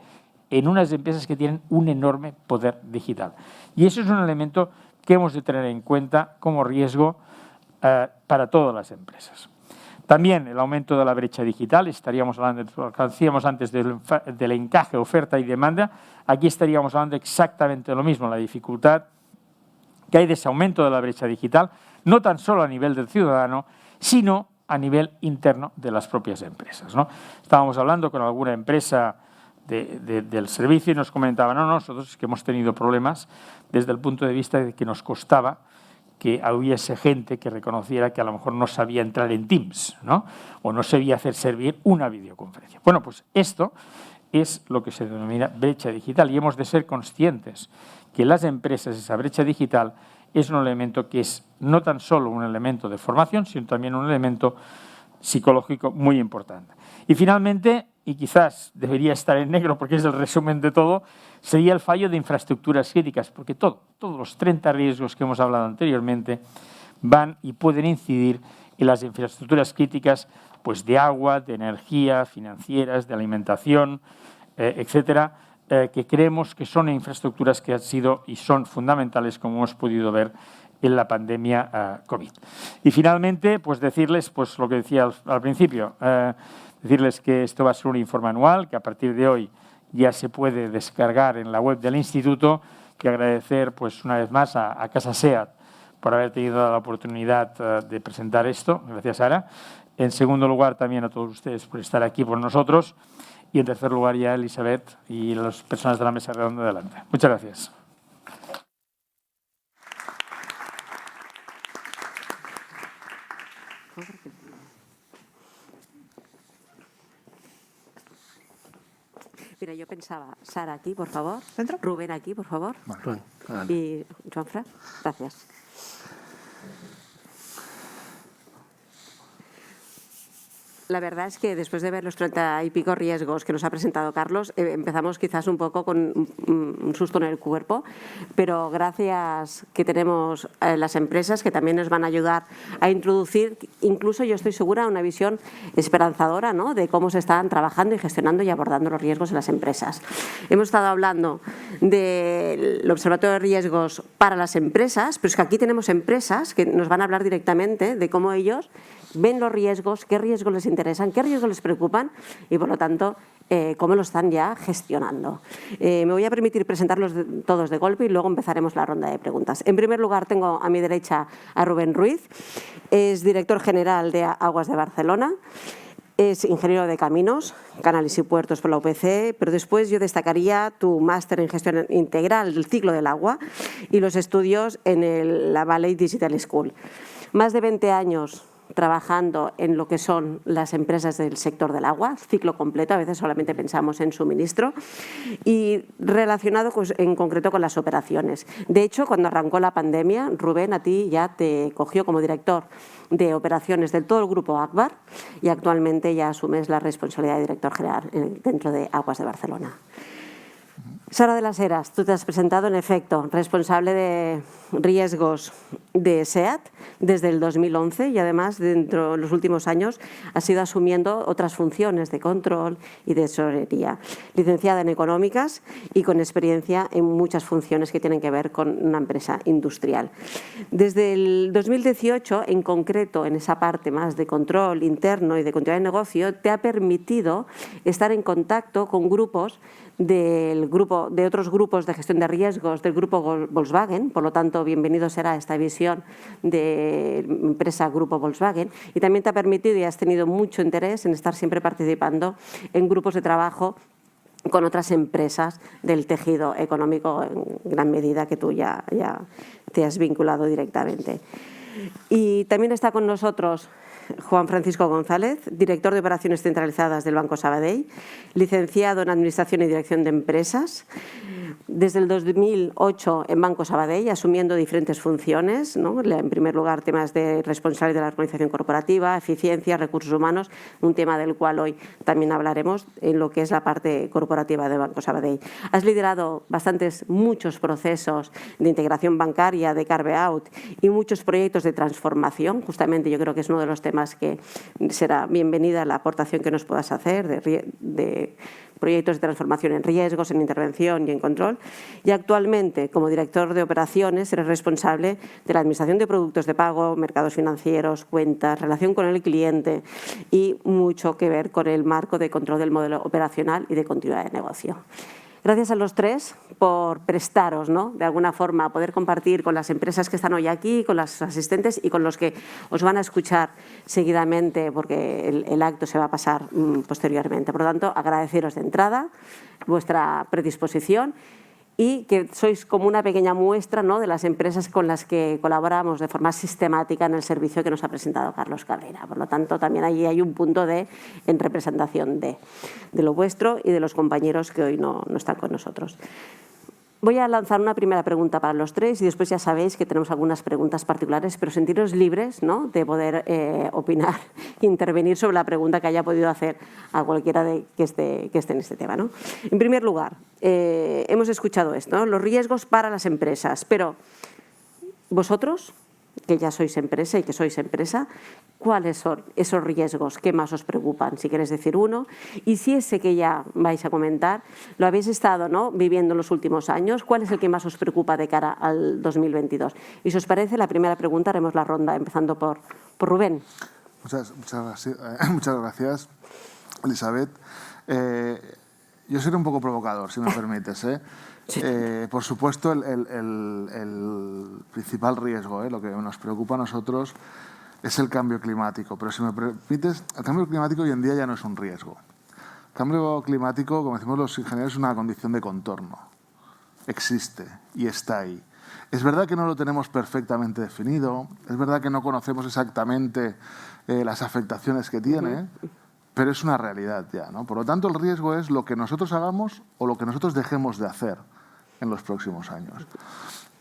en unas empresas que tienen un enorme poder digital. Y eso es un elemento que hemos de tener en cuenta como riesgo para todas las empresas. También el aumento de la brecha digital, estaríamos hablando, lo que decíamos antes del encaje, oferta y demanda, aquí estaríamos hablando exactamente de lo mismo, la dificultad que hay de ese aumento de la brecha digital, no tan solo a nivel del ciudadano, sino a nivel interno de las propias empresas, ¿no? Estábamos hablando con alguna empresa del servicio y nos comentaban, no, nosotros es que hemos tenido problemas desde el punto de vista de que nos costaba que hubiese gente que reconociera que a lo mejor no sabía entrar en Teams, ¿no? O no sabía hacer servir una videoconferencia. Bueno, pues esto es lo que se denomina brecha digital y hemos de ser conscientes que las empresas, esa brecha digital, es un elemento que es no tan solo un elemento de formación, sino también un elemento psicológico muy importante. Y finalmente, y quizás debería estar en negro porque es el resumen de todo, sería el fallo de infraestructuras críticas, porque todos los 30 riesgos que hemos hablado anteriormente van y pueden incidir en las infraestructuras críticas pues de agua, de energía, financieras, de alimentación, etcétera, que creemos que son infraestructuras que han sido y son fundamentales, como hemos podido ver en la pandemia COVID. Y finalmente, pues decirles pues lo que decía al principio, decirles que esto va a ser un informe anual, que a partir de hoy ya se puede descargar en la web del Instituto, y agradecer pues una vez más a Casa SEAT por haber tenido la oportunidad de presentar esto. Gracias, Sara. En segundo lugar, también a todos ustedes por estar aquí por nosotros. Y en tercer lugar ya Elizabeth y las personas de la mesa redonda adelante. Muchas gracias. Mira, yo pensaba, Sara aquí, por favor. ¿Dentro? Rubén aquí, por favor. Vale. Y Juanfran, gracias. La verdad es que después de ver los 30 y pico riesgos que nos ha presentado Carlos, empezamos quizás un poco con un susto en el cuerpo, pero gracias que tenemos las empresas que también nos van a ayudar a introducir, incluso yo estoy segura, una visión esperanzadora, ¿no?, de cómo se están trabajando y gestionando y abordando los riesgos en las empresas. Hemos estado hablando del Observatorio de Riesgos para las empresas, pero es que aquí tenemos empresas que nos van a hablar directamente de cómo ellos ven los riesgos, qué riesgos les interesan, qué riesgos les preocupan y, por lo tanto, cómo lo están ya gestionando. Me voy a permitir presentarlos todos de golpe y luego empezaremos la ronda de preguntas. En primer lugar, tengo a mi derecha a Rubén Ruiz, es director general de Aguas de Barcelona. Es ingeniero de caminos, canales y puertos por la UPC, pero después yo destacaría tu máster en gestión integral del ciclo del agua y los estudios en la Valley Digital School. Más de 20 años trabajando en lo que son las empresas del sector del agua, ciclo completo, a veces solamente pensamos en suministro, y relacionado en concreto con las operaciones. De hecho, cuando arrancó la pandemia, Rubén a ti ya te cogió como director de operaciones del todo el grupo Agbar y actualmente ya asumes la responsabilidad de director general dentro de Aguas de Barcelona. Sara de las Heras, tú te has presentado, en efecto, responsable de riesgos de SEAT desde el 2011 y además dentro de los últimos años has ido asumiendo otras funciones de control y de tesorería. Licenciada en Económicas y con experiencia en muchas funciones que tienen que ver con una empresa industrial. Desde el 2018, en concreto, en esa parte más de control interno y de continuidad de negocio, te ha permitido estar en contacto con grupos de otros grupos de gestión de riesgos del grupo Volkswagen, por lo tanto, bienvenido será esta visión de empresa grupo Volkswagen, y también te ha permitido y has tenido mucho interés en estar siempre participando en grupos de trabajo con otras empresas del tejido económico en gran medida que tú ya te has vinculado directamente. Y también está con nosotros Juan Francisco González, director de Operaciones Centralizadas del Banco Sabadell, licenciado en Administración y Dirección de Empresas, desde el 2008 en Banco Sabadell, asumiendo diferentes funciones, ¿no? En primer lugar, temas de responsabilidad de la organización corporativa, eficiencia, recursos humanos, un tema del cual hoy también hablaremos en lo que es la parte corporativa de Banco Sabadell. Has liderado muchos procesos de integración bancaria, de carve-out y muchos proyectos de transformación. Justamente yo creo que es uno de los temas que será bienvenida la aportación que nos puedas hacer de proyectos de transformación en riesgos, en intervención y en control. Y actualmente, como director de operaciones, eres responsable de la administración de productos de pago, mercados financieros, cuentas, relación con el cliente y mucho que ver con el marco de control del modelo operacional y de continuidad de negocio. Gracias a los tres por prestaros, ¿no?, de alguna forma a poder compartir con las empresas que están hoy aquí, con las asistentes y con los que os van a escuchar seguidamente porque el acto se va a pasar posteriormente. Por lo tanto, agradeceros de entrada vuestra predisposición y que sois como una pequeña muestra, ¿no?, de las empresas con las que colaboramos de forma sistemática en el servicio que nos ha presentado Carlos Cabrera. Por lo tanto, también allí hay un punto en representación de lo vuestro y de los compañeros que hoy no están con nosotros. Voy a lanzar una primera pregunta para los tres y después ya sabéis que tenemos algunas preguntas particulares, pero sentiros libres, ¿no?, de poder opinar e intervenir sobre la pregunta que haya podido hacer a cualquiera que esté en este tema, ¿no? En primer lugar, hemos escuchado esto, ¿no?, los riesgos para las empresas, pero vosotros, que ya sois empresa y que sois empresa, ¿cuáles son esos riesgos que más os preocupan? Si queréis decir uno. Y si ese que ya vais a comentar lo habéis estado, ¿no?, viviendo en los últimos años, ¿cuál es el que más os preocupa de cara al 2022? Y si os parece, la primera pregunta haremos la ronda, empezando por Rubén. Muchas gracias, Elisabet. Yo seré un poco provocador, si me permites, ¿eh? Sí. Por supuesto, el principal riesgo, lo que nos preocupa a nosotros, es el cambio climático. Pero si me permites, el cambio climático hoy en día ya no es un riesgo. El cambio climático, como decimos los ingenieros, es una condición de contorno. Existe y está ahí. Es verdad que no lo tenemos perfectamente definido, es verdad que no conocemos exactamente las afectaciones que tiene, pero es una realidad ya, ¿no? Por lo tanto, el riesgo es lo que nosotros hagamos o lo que nosotros dejemos de hacer en los próximos años.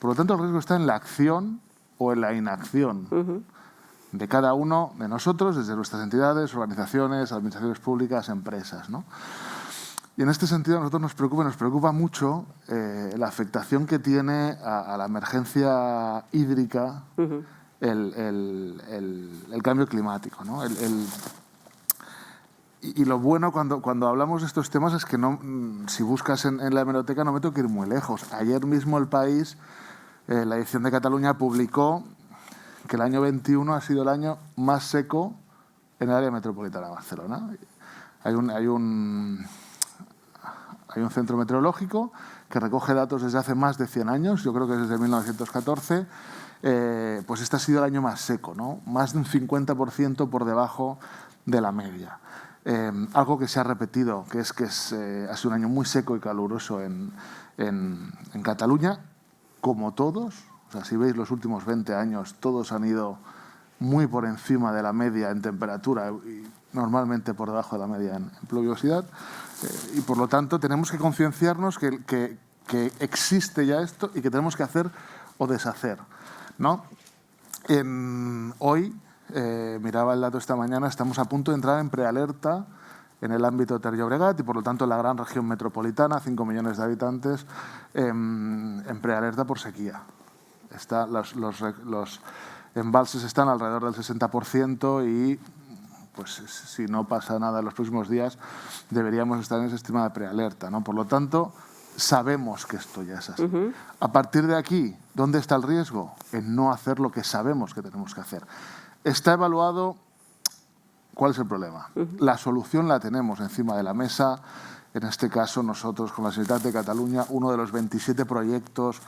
Por lo tanto, el riesgo está en la acción o en la inacción de cada uno de nosotros, desde nuestras entidades, organizaciones, administraciones públicas, empresas, ¿no? Y en este sentido a nosotros nos preocupa mucho la afectación que tiene a la emergencia hídrica el cambio climático, ¿no? Y lo bueno cuando hablamos de estos temas es que no, si buscas en la hemeroteca no me tengo que ir muy lejos. Ayer mismo El País, la edición de Cataluña, publicó que el año 21 ha sido el año más seco en el área metropolitana de Barcelona. Hay un centro meteorológico que recoge datos desde hace más de 100 años, yo creo que desde 1914, pues este ha sido el año más seco, ¿no? Más de un 50% por debajo de la media. algo que se ha repetido, que ha sido un año muy seco y caluroso en Cataluña, como todos. O sea, si veis los últimos 20 años, todos han ido muy por encima de la media en temperatura y normalmente por debajo de la media en pluviosidad. Y por lo tanto tenemos que concienciarnos que existe ya esto y que tenemos que hacer o deshacer, ¿no? Hoy, miraba el dato esta mañana, estamos a punto de entrar en prealerta en el ámbito de Ter-Llobregat y por lo tanto en la gran región metropolitana, 5 millones de habitantes, en prealerta por sequía. Los embalses están alrededor del 60% y pues, si no pasa nada en los próximos días deberíamos estar en ese estima de prealerta, ¿no? Por lo tanto, sabemos que esto ya es así. A partir de aquí, ¿dónde está el riesgo? En no hacer lo que sabemos que tenemos que hacer. Está evaluado. ¿Cuál es el problema? La solución la tenemos encima de la mesa. En este caso, nosotros, con la Generalitat de Catalunya, uno de los 27 proyectos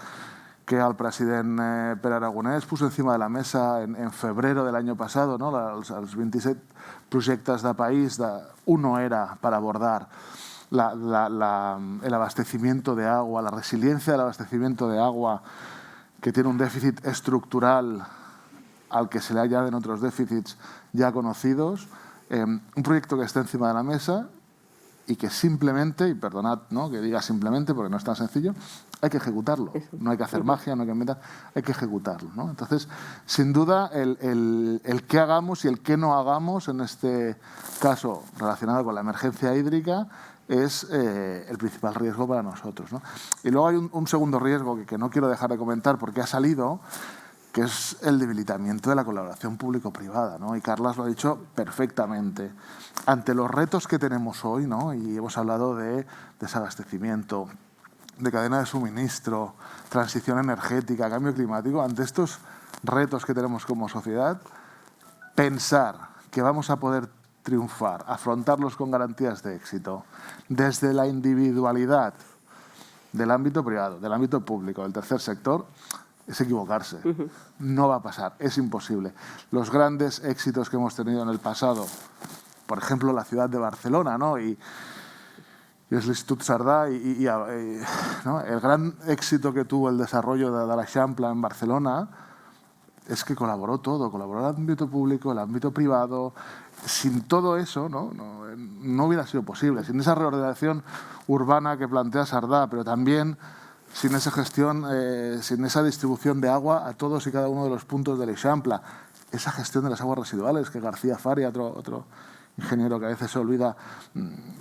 que el presidente Pere Aragonès puso encima de la mesa en febrero del año pasado, ¿no? Els 27 projectes de país, uno era para abordar el abastecimiento de agua, la resiliencia del abastecimiento de agua, que tiene un déficit estructural al que se le añaden otros déficits ya conocidos. Un proyecto que está encima de la mesa y que simplemente, y perdonad, ¿no?, que diga simplemente porque no es tan sencillo, hay que ejecutarlo. No hay que hacer magia, no hay que inventar, hay que ejecutarlo, ¿no? Entonces, sin duda, el qué hagamos y el qué no hagamos, en este caso relacionado con la emergencia hídrica, es el principal riesgo para nosotros, ¿no? Y luego hay un segundo riesgo que no quiero dejar de comentar porque ha salido, que es el debilitamiento de la colaboración público-privada, ¿no? Y Carles lo ha dicho perfectamente. Ante los retos que tenemos hoy, ¿no?, y hemos hablado de desabastecimiento, de cadena de suministro, transición energética, cambio climático, ante estos retos que tenemos como sociedad, pensar que vamos a poder triunfar, afrontarlos con garantías de éxito, desde la individualidad del ámbito privado, del ámbito público, del tercer sector, es equivocarse. No va a pasar, es imposible. Los grandes éxitos que hemos tenido en el pasado, por ejemplo, la ciudad de Barcelona, ¿no?, y es l'Institut Cerdà, ¿no?, el gran éxito que tuvo el desarrollo de la Eixample en Barcelona es que colaboró todo, colaboró el ámbito público, el ámbito privado. Sin todo eso, no hubiera sido posible. Sin esa reordenación urbana que plantea Cerdà, pero también sin esa gestión, sin esa distribución de agua a todos y cada uno de los puntos de l'Eixample, esa gestión de las aguas residuales que García Faria, otro ingeniero que a veces se olvida,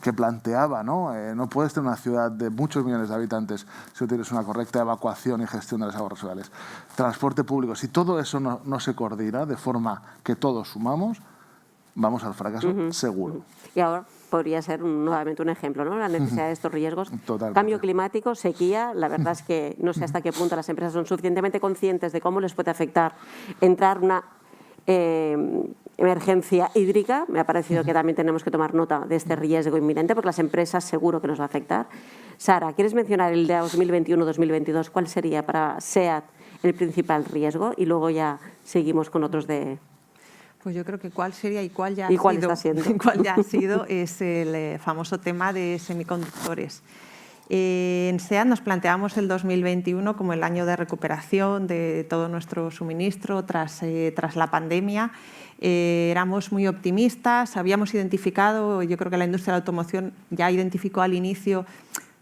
que planteaba, ¿no? No puedes tener una ciudad de muchos millones de habitantes si no tienes una correcta evacuación y gestión de las aguas residuales. Transporte público, si todo eso no se coordina de forma que todos sumamos, vamos al fracaso seguro. Y ahora podría ser nuevamente un ejemplo, ¿no?, la necesidad de estos riesgos. Totalmente. Cambio climático, sequía. La verdad es que no sé hasta qué punto las empresas son suficientemente conscientes de cómo les puede afectar entrar una emergencia hídrica. Me ha parecido que también tenemos que tomar nota de este riesgo inminente porque las empresas seguro que nos va a afectar. Sara, ¿quieres mencionar el de 2021-2022? ¿Cuál sería para SEAT el principal riesgo? Y luego ya seguimos con otros de... Pues yo creo que cuál sería y cuál ya está siendo. Cuál ya ha sido es el famoso tema de semiconductores. En SEAT nos planteamos el 2021 como el año de recuperación de todo nuestro suministro tras la pandemia. Éramos muy optimistas, habíamos identificado, yo creo que la industria de la automoción ya identificó al inicio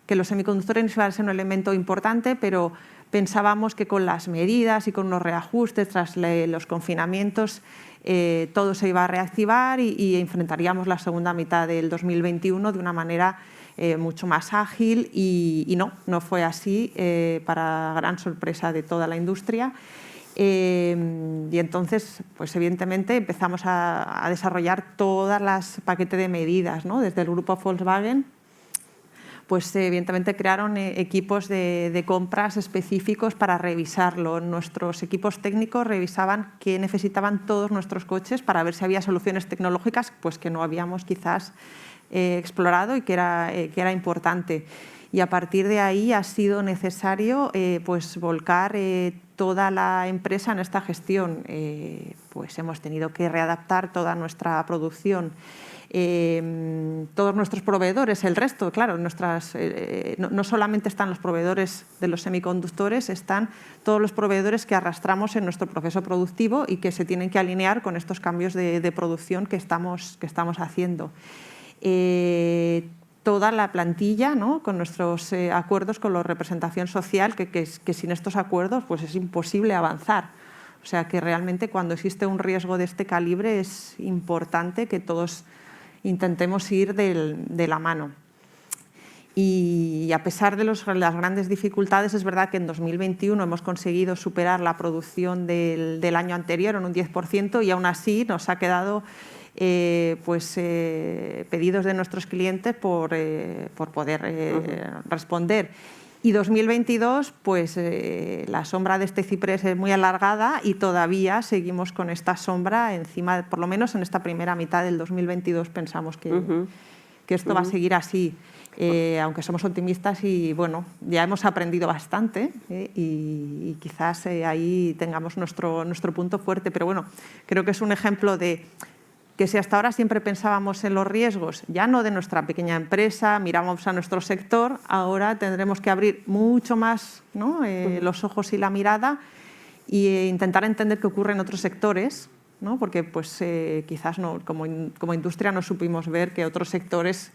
que los semiconductores iban a ser un elemento importante, pero pensábamos que con las medidas y con los reajustes tras los confinamientos todo se iba a reactivar y enfrentaríamos la segunda mitad del 2021 de una manera mucho más ágil y no fue así, para gran sorpresa de toda la industria. Y entonces, pues evidentemente empezamos a desarrollar todas las paquetes de medidas, ¿no? Desde el grupo Volkswagen, pues evidentemente crearon equipos de compras específicos para revisarlo. Nuestros equipos técnicos revisaban qué necesitaban todos nuestros coches para ver si había soluciones tecnológicas pues que no habíamos quizás explorado y que era importante. Y a partir de ahí ha sido necesario pues volcar toda la empresa en esta gestión. Pues hemos tenido que readaptar toda nuestra producción todos nuestros proveedores, el resto, claro, no solamente están los proveedores de los semiconductores, están todos los proveedores que arrastramos en nuestro proceso productivo y que se tienen que alinear con estos cambios de producción que estamos haciendo. Toda la plantilla, ¿no?, con nuestros acuerdos con la representación social, que sin estos acuerdos pues es imposible avanzar. O sea que realmente cuando existe un riesgo de este calibre es importante que todos intentemos ir de la mano. Y a pesar de las grandes dificultades, es verdad que en 2021 hemos conseguido superar la producción del año anterior en un 10% y aún así nos ha quedado pedidos de nuestros clientes por poder responder. Y 2022, pues la sombra de este ciprés es muy alargada y todavía seguimos con esta sombra encima, por lo menos en esta primera mitad del 2022 pensamos que esto va a seguir así. Aunque somos optimistas y bueno, ya hemos aprendido bastante y quizás ahí tengamos nuestro punto fuerte, pero bueno, creo que es un ejemplo de que si hasta ahora siempre pensábamos en los riesgos, ya no de nuestra pequeña empresa, miramos a nuestro sector, ahora tendremos que abrir mucho más, ¿no?, los ojos y la mirada e intentar entender qué ocurre en otros sectores, ¿no?, porque pues, quizás no, como industria no supimos ver que otros sectores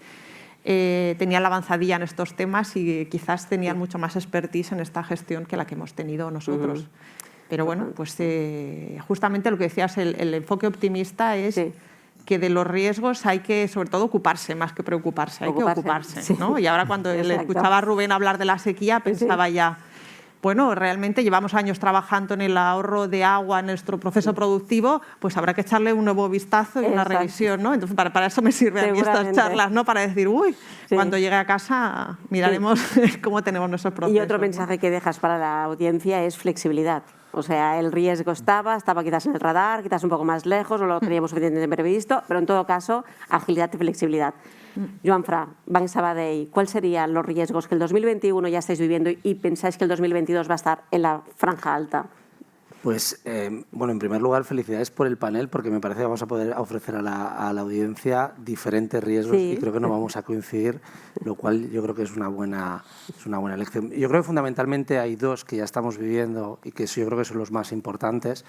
tenían la avanzadilla en estos temas y quizás tenían mucho más expertise en esta gestión que la que hemos tenido nosotros. Pero bueno, pues justamente lo que decías, el enfoque optimista es que de los riesgos hay que, sobre todo, ocuparse más que preocuparse, hay que ocuparse, ¿no? Y ahora cuando le escuchaba a Rubén hablar de la sequía, pensaba ya, bueno, realmente llevamos años trabajando en el ahorro de agua en nuestro proceso productivo, pues habrá que echarle un nuevo vistazo y una revisión, ¿no? Entonces, para eso me sirven a mí estas charlas, ¿no? Para decir, uy, cuando llegue a casa miraremos cómo tenemos nuestros procesos. Y otro mensaje que dejas para la audiencia es flexibilidad. O sea, el riesgo estaba quizás en el radar, quizás un poco más lejos, no lo teníamos suficientemente previsto, pero en todo caso, agilidad y flexibilidad. Joan Fra, Banc Sabadell, ¿cuáles serían los riesgos que el 2021 ya estáis viviendo y pensáis que el 2022 va a estar en la franja alta? Pues, bueno, en primer lugar, felicidades por el panel, porque me parece que vamos a poder ofrecer a la audiencia diferentes riesgos y creo que no vamos a coincidir, lo cual yo creo que es una buena lección. Yo creo que fundamentalmente hay dos que ya estamos viviendo y que yo creo que son los más importantes.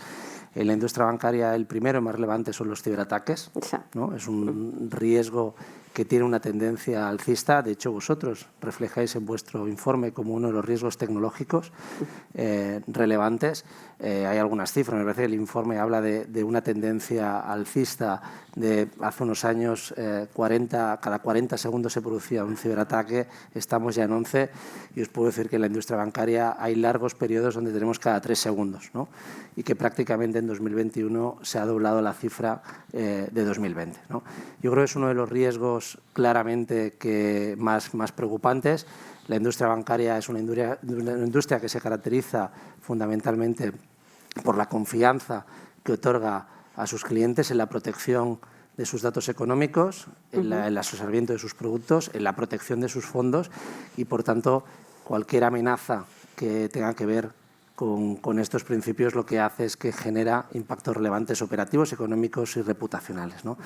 En la industria bancaria, el primero y más relevante son los ciberataques, ¿no? Es un riesgo que tiene una tendencia alcista. De hecho, vosotros reflejáis en vuestro informe como uno de los riesgos tecnológicos relevantes. Hay algunas cifras, me parece que el informe habla de una tendencia alcista de hace unos años, cada 40 segundos se producía un ciberataque, estamos ya en 11 y os puedo decir que en la industria bancaria hay largos periodos donde tenemos cada 3 segundos, ¿no? Y que prácticamente en 2021 se ha doblado la cifra de 2020, ¿no? Yo creo que es uno de los riesgos claramente más preocupantes. La industria bancaria es una industria que se caracteriza fundamentalmente por la confianza que otorga a sus clientes en la protección de sus datos económicos, en el asesoramiento de sus productos, en la protección de sus fondos y, por tanto, cualquier amenaza que tenga que ver con estos principios lo que hace es que genera impactos relevantes operativos, económicos y reputacionales, ¿no?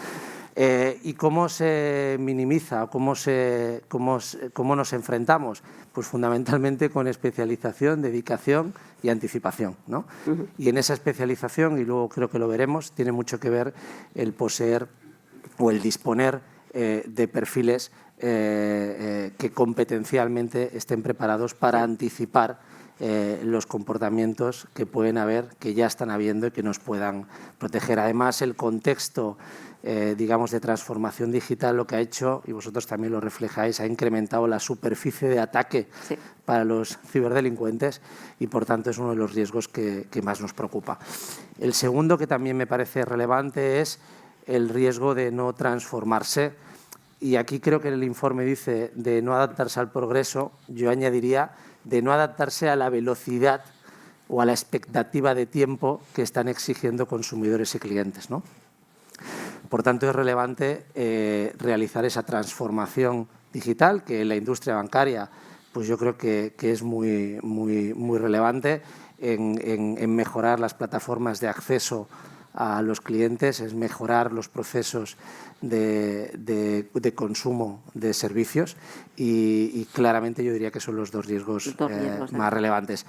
¿Y cómo se minimiza? ¿Cómo nos enfrentamos? Pues fundamentalmente con especialización, dedicación y anticipación, ¿no? Y en esa especialización, y luego creo que lo veremos, tiene mucho que ver el poseer o el disponer de perfiles que competencialmente estén preparados para anticipar los comportamientos que pueden haber, que ya están habiendo y que nos puedan proteger. Además, el contexto, digamos, de transformación digital lo que ha hecho, y vosotros también lo reflejáis, ha incrementado la superficie de ataque para los ciberdelincuentes y, por tanto, es uno de los riesgos que más nos preocupa. El segundo, que también me parece relevante, es el riesgo de no transformarse. Y aquí creo que el informe dice de no adaptarse al progreso, yo añadiría de no adaptarse a la velocidad o a la expectativa de tiempo que están exigiendo consumidores y clientes, ¿no? Por tanto, es relevante realizar esa transformación digital que en la industria bancaria pues yo creo que es muy relevante en mejorar las plataformas de acceso a los clientes, es mejorar los procesos de consumo de servicios y claramente yo diría que son los dos riesgos más relevantes.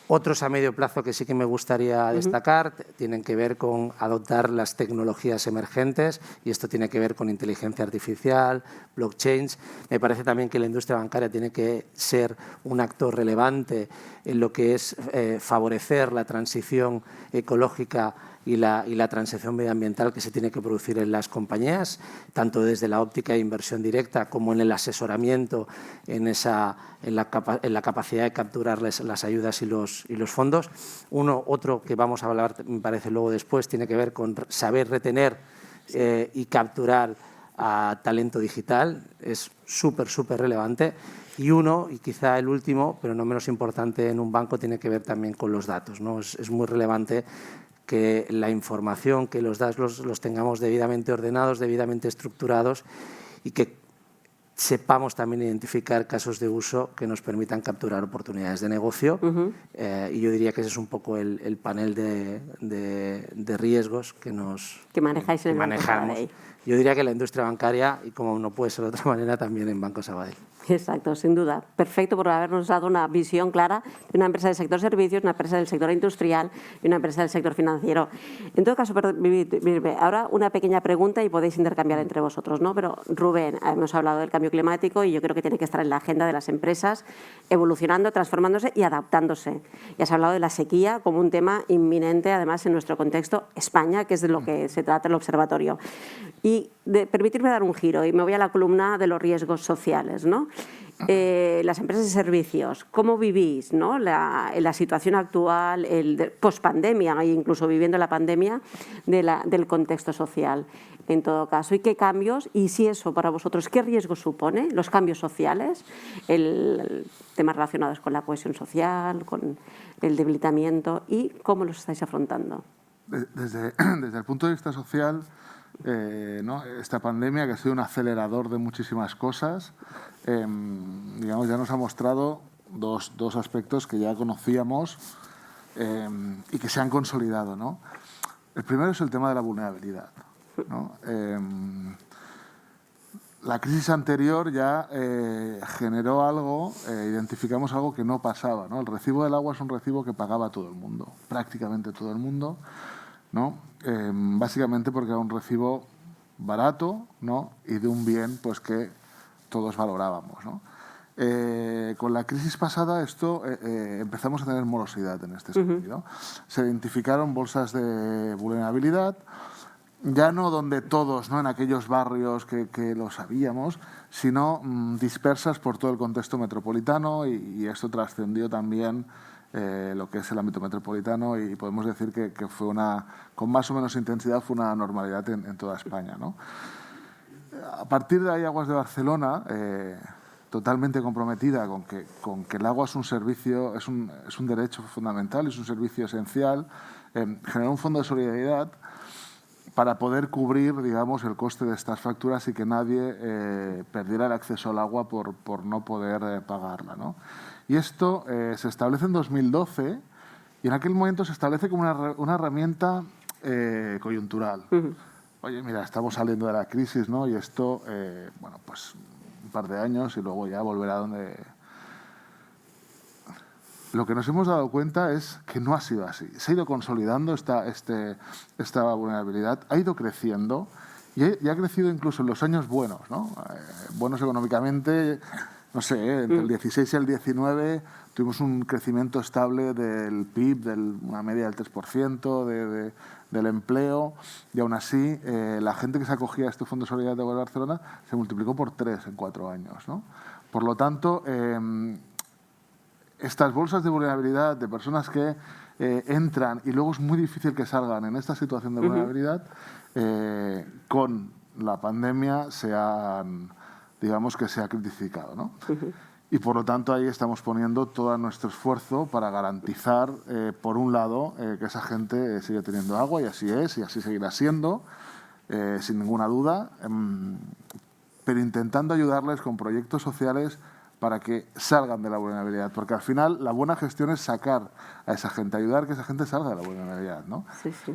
Otros a medio plazo que sí que me gustaría destacar tienen que ver con adoptar las tecnologías emergentes y esto tiene que ver con inteligencia artificial, blockchains. Me parece también que la industria bancaria tiene que ser un actor relevante en lo que es favorecer la transición ecológica y la transición medioambiental que se tiene que producir en las compañías, tanto desde la óptica de inversión directa como en el asesoramiento, en la capacidad de capturar las ayudas y los fondos. Otro que vamos a hablar, me parece, luego después, tiene que ver con saber retener y capturar a talento digital. Es súper relevante. Y quizá el último, pero no menos importante en un banco, tiene que ver también con los datos, ¿no? Es muy relevante que la información, que los datos los tengamos debidamente ordenados, debidamente estructurados y que sepamos también identificar casos de uso que nos permitan capturar oportunidades de negocio. Y yo diría que ese es un poco el panel de riesgos que manejáis en el Banco manejamos. Sabadell. Yo diría que la industria bancaria, y como no puede ser de otra manera, también en Banco Sabadell. Exacto, sin duda. Perfecto por habernos dado una visión clara de una empresa del sector servicios, una empresa del sector industrial y una empresa del sector financiero. En todo caso, ahora una pequeña pregunta y podéis intercambiar entre vosotros, ¿no? Pero Rubén, hemos hablado del cambio climático y yo creo que tiene que estar en la agenda de las empresas, evolucionando, transformándose y adaptándose. Ya has hablado de la sequía como un tema inminente, además, en nuestro contexto España, que es de lo que se trata el observatorio. Y permitirme dar un giro y me voy a la columna de los riesgos sociales, ¿no? Las empresas de servicios, ¿cómo vivís, ¿no? la situación actual, post-pandemia e incluso viviendo la pandemia del contexto social, en todo caso? ¿Y qué cambios? Y si eso para vosotros, ¿qué riesgo supone los cambios sociales? Temas relacionados con la cohesión social, con el debilitamiento y cómo los estáis afrontando. Desde el punto de vista social, ¿no? Esta pandemia, que ha sido un acelerador de muchísimas cosas, digamos, ya nos ha mostrado dos aspectos que ya conocíamos y que se han consolidado, ¿no? El primero es el tema de la vulnerabilidad, ¿no? La crisis anterior ya generó algo, identificamos algo que no pasaba, ¿no? El recibo del agua es un recibo que pagaba todo el mundo, prácticamente todo el mundo, ¿no? Básicamente porque era un recibo barato, ¿no? Y de un bien pues que todos valorábamos, ¿no? Con la crisis pasada empezamos a tener morosidad en este sentido. Se identificaron bolsas de vulnerabilidad, ya no donde todos, ¿no? En aquellos barrios que lo sabíamos, sino dispersas por todo el contexto metropolitano y esto trascendió también lo que es el ámbito metropolitano y podemos decir que fue con más o menos intensidad, fue una normalidad en toda España, ¿no? A partir de ahí, Aguas de Barcelona, totalmente comprometida con que el agua es un servicio, es un derecho fundamental, es un servicio esencial, generó un fondo de solidaridad para poder cubrir, digamos, el coste de estas facturas y que nadie perdiera el acceso al agua por no poder pagarla, ¿no? Y esto se establece en 2012 y en aquel momento se establece como una herramienta coyuntural. Oye, mira, estamos saliendo de la crisis, ¿no? Y esto, bueno, pues un par de años y luego ya volverá donde... Lo que nos hemos dado cuenta es que no ha sido así. Se ha ido consolidando esta vulnerabilidad, ha ido creciendo y ha crecido incluso en los años buenos, ¿no? Buenos económicamente, no sé, entre el 16 y el 19 tuvimos un crecimiento estable del PIB, una media del 3% del empleo, y aún así la gente que se acogía a este Fondo de Solidaridad de Barcelona se multiplicó por 3 en 4 años, ¿no? Por lo tanto, estas bolsas de vulnerabilidad de personas que entran y luego es muy difícil que salgan en esta situación de vulnerabilidad, con la pandemia digamos que se ha critificado, ¿no? Y por lo tanto ahí estamos poniendo todo nuestro esfuerzo para garantizar, por un lado, que esa gente sigue teniendo agua, y así es, y así seguirá siendo, sin ninguna duda, pero intentando ayudarles con proyectos sociales para que salgan de la vulnerabilidad, porque al final la buena gestión es sacar a esa gente, ayudar a que esa gente salga de la vulnerabilidad, ¿no? Sí, sí.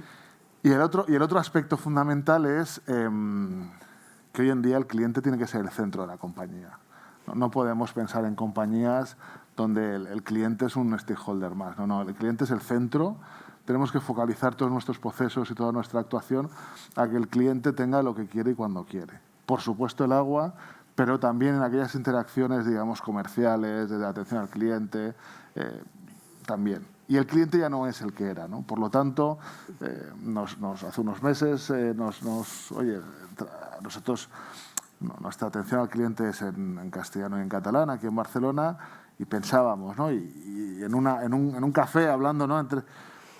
Y el otro aspecto fundamental es que hoy en día el cliente tiene que ser el centro de la compañía. No podemos pensar en compañías donde el cliente es un stakeholder más. No, el cliente es el centro. Tenemos que focalizar todos nuestros procesos y toda nuestra actuación a que el cliente tenga lo que quiere y cuando quiere. Por supuesto el agua, pero también en aquellas interacciones, digamos, comerciales, de atención al cliente, también. Y el cliente ya no es el que era, ¿no? Por lo tanto, hace unos meses oye, nosotros, nuestra atención al cliente es en castellano y en catalán, aquí en Barcelona, y pensábamos, ¿no? Y en un café hablando, ¿no?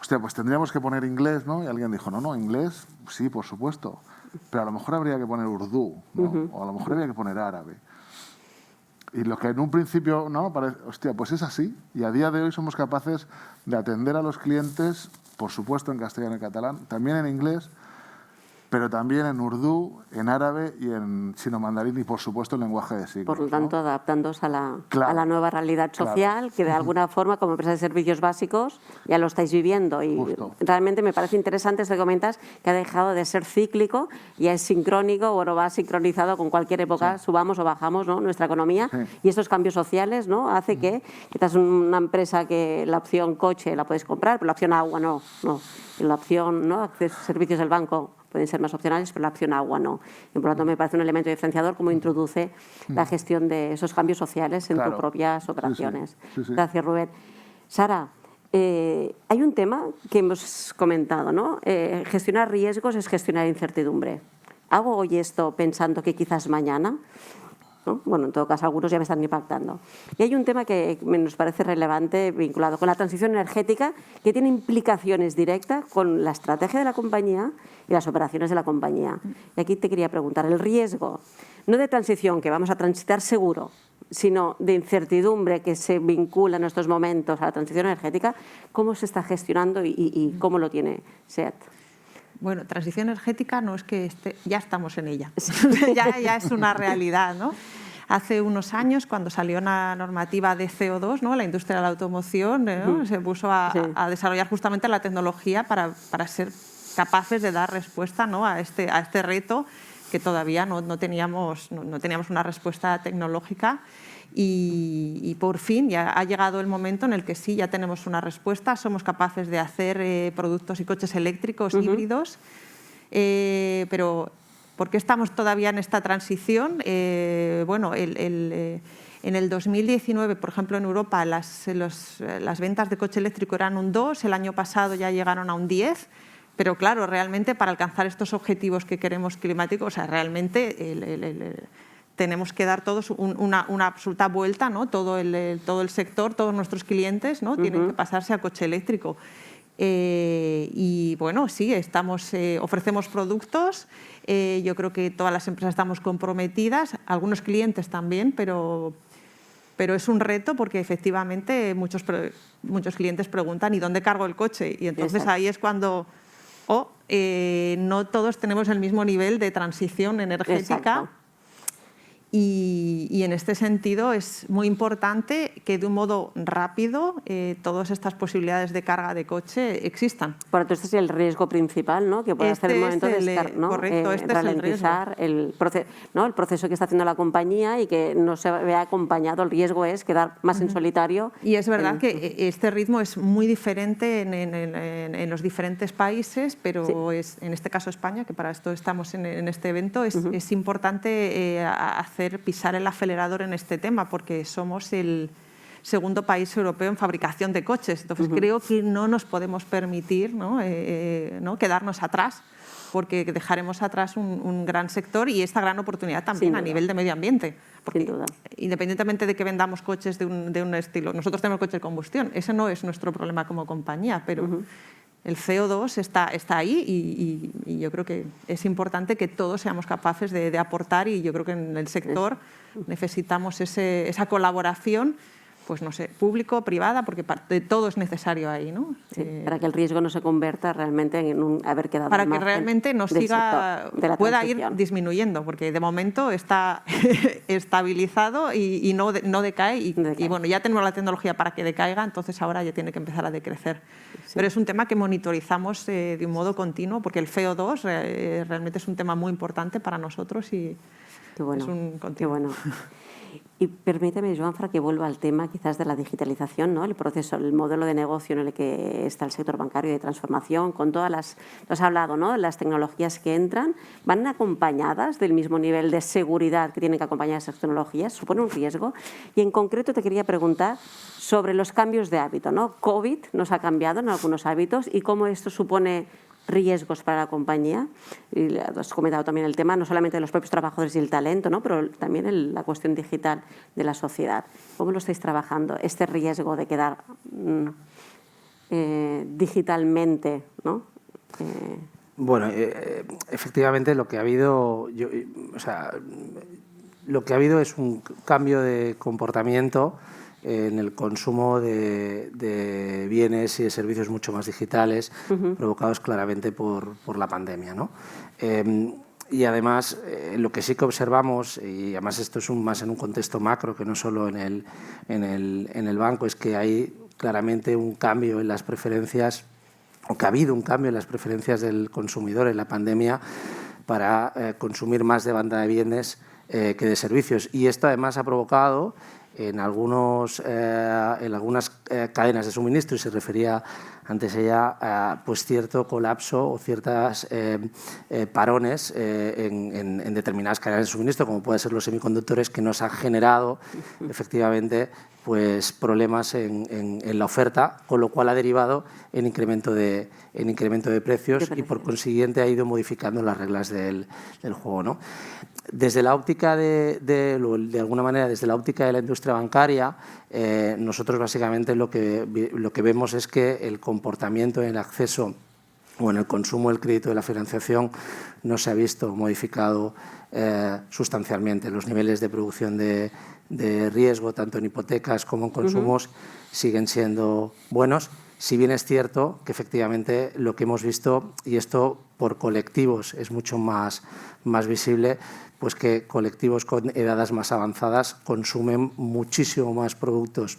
Hostia, pues tendríamos que poner inglés, ¿no? Y alguien dijo, no, inglés, sí, por supuesto, pero a lo mejor habría que poner urdú, ¿no? O a lo mejor habría que poner árabe. Y lo que en un principio, ¿no? Hostia, pues es así. Y a día de hoy somos capaces de atender a los clientes, por supuesto en castellano y catalán, también en inglés, pero también en urdú, en árabe y en chino mandarín y, por supuesto, en lenguaje de signos. Por lo tanto, ¿no? adaptándose a la Claro, nueva realidad social, claro. que de alguna forma, como empresa de servicios básicos, ya lo estáis viviendo. Y Justo. realmente me parece interesante esto que comentas, que ha dejado de ser cíclico y es sincrónico, o no va sincronizado con cualquier época, Sí. subamos o bajamos, ¿no? Nuestra economía. Sí. Y estos cambios sociales, ¿no? Hace que quizás una empresa que la opción coche la puedes comprar, pero la opción agua no. La opción, ¿no? Servicios del banco pueden ser más opcionales, pero la opción agua no. Y por lo tanto me parece un elemento diferenciador cómo introduce la gestión de esos cambios sociales en tus propias operaciones. Sí. Gracias, Rubén. Sara, hay un tema que hemos comentado, ¿no? Gestionar riesgos es gestionar incertidumbre. ¿Hago hoy esto pensando que quizás mañana? ¿No? Bueno, en todo caso, algunos ya me están impactando. Y hay un tema que nos parece relevante vinculado con la transición energética, que tiene implicaciones directas con la estrategia de la compañía y las operaciones de la compañía. Y aquí te quería preguntar, el riesgo, no de transición, que vamos a transitar seguro, sino de incertidumbre que se vincula en estos momentos a la transición energética, ¿cómo se está gestionando y cómo lo tiene SEAT? Bueno, transición energética no es que ya estamos en ella, ya es una realidad, ¿no? Hace unos años, cuando salió una normativa de CO2, ¿no? La industria de la automoción, ¿no? Se puso a desarrollar justamente la tecnología para ser capaces de dar respuesta, ¿no? a este reto que todavía no teníamos una respuesta tecnológica. Y por fin ya ha llegado el momento en el que sí, ya tenemos una respuesta, somos capaces de hacer productos y coches eléctricos híbridos, pero ¿por qué estamos todavía en esta transición? Bueno, en el 2019, por ejemplo, en Europa las ventas de coche eléctrico eran un 2, el año pasado ya llegaron a un 10, pero claro, realmente para alcanzar estos objetivos que queremos climáticos, o sea, realmente tenemos que dar todos una absoluta vuelta, ¿no? Todo el sector, todos nuestros clientes, ¿no? Tienen que pasarse a coche eléctrico. Y bueno, sí, ofrecemos productos, yo creo que todas las empresas estamos comprometidas, algunos clientes también, pero es un reto porque efectivamente muchos clientes preguntan ¿y dónde cargo el coche? Y entonces ahí es cuando no todos tenemos el mismo nivel de transición energética. Exacto. Y en este sentido es muy importante que de un modo rápido todas estas posibilidades de carga de coche existan. Por tanto, este es el riesgo principal, ¿no? Que puede hacer el momento de correcto, este es el riesgo. el proceso que está haciendo la compañía y que no se vea acompañado. El riesgo es quedar más en solitario. Y es verdad que este ritmo es muy diferente en los diferentes países, pero es, en este caso España, que para esto estamos en este evento, es importante pisar el acelerador en este tema porque somos el segundo país europeo en fabricación de coches. Entonces creo que no nos podemos permitir ¿no? Quedarnos atrás porque dejaremos atrás un gran sector y esta gran oportunidad también a nivel de medio ambiente. Porque independientemente de que vendamos coches de un estilo, nosotros tenemos coches de combustión, ese no es nuestro problema como compañía, pero el CO2 está ahí y yo creo que es importante que todos seamos capaces de aportar y yo creo que en el sector necesitamos esa colaboración pues no sé, público, privada, porque de todo es necesario ahí, ¿no? Sí, para que el riesgo no se convierta realmente en un haber quedado para al que margen realmente no del siga, sector, de la pueda ir transición. disminuyendo, porque de momento está estabilizado y no decae. Y bueno, ya tenemos la tecnología para que decaiga, entonces ahora ya tiene que empezar a decrecer. Sí. Pero es un tema que monitorizamos de un modo continuo, porque el CO2 realmente es un tema muy importante para nosotros y qué bueno, es un continuo. Qué bueno. Y permíteme, Joanfra, que vuelva al tema quizás de la digitalización, ¿no? El proceso, el modelo de negocio en el que está el sector bancario de transformación, con todas las, has hablado, ¿no? Las tecnologías que entran, ¿van acompañadas del mismo nivel de seguridad que tienen que acompañar esas tecnologías? ¿Supone un riesgo? Y en concreto te quería preguntar sobre los cambios de hábito, ¿no? COVID nos ha cambiado en algunos hábitos y cómo esto supone riesgos para la compañía. Y has comentado también el tema no solamente de los propios trabajadores y el talento, ¿no? Pero también la cuestión digital de la sociedad. ¿Cómo lo estáis trabajando? Este riesgo de quedar digitalmente, ¿no? Bueno, efectivamente lo que ha habido, lo que ha habido es un cambio de comportamiento en el consumo de bienes y de servicios mucho más digitales, provocados claramente por la pandemia, ¿no? Y además, lo que sí que observamos, y además esto es más en un contexto macro que no solo en el banco, es que hay claramente un cambio en las preferencias, o que ha habido un cambio en las preferencias del consumidor en la pandemia para consumir más de banda de bienes que de servicios. Y esto además ha provocado en algunas cadenas de suministro, y se refería antes ella a pues cierto colapso o ciertas parones en determinadas cadenas de suministro, como pueden ser los semiconductores, que nos han generado efectivamente pues problemas en la oferta, con lo cual ha derivado en incremento de precios y por consiguiente ha ido modificando las reglas del juego, ¿no? Desde la óptica de alguna manera, desde la óptica de la industria bancaria, nosotros básicamente lo que vemos es que el comportamiento en el acceso o en el consumo del crédito de la financiación no se ha visto modificado sustancialmente. Los niveles de producción de riesgo, tanto en hipotecas como en consumos, siguen siendo buenos. Si bien es cierto que efectivamente lo que hemos visto, y esto por colectivos es mucho más visible, pues que colectivos con edades más avanzadas consumen muchísimo más productos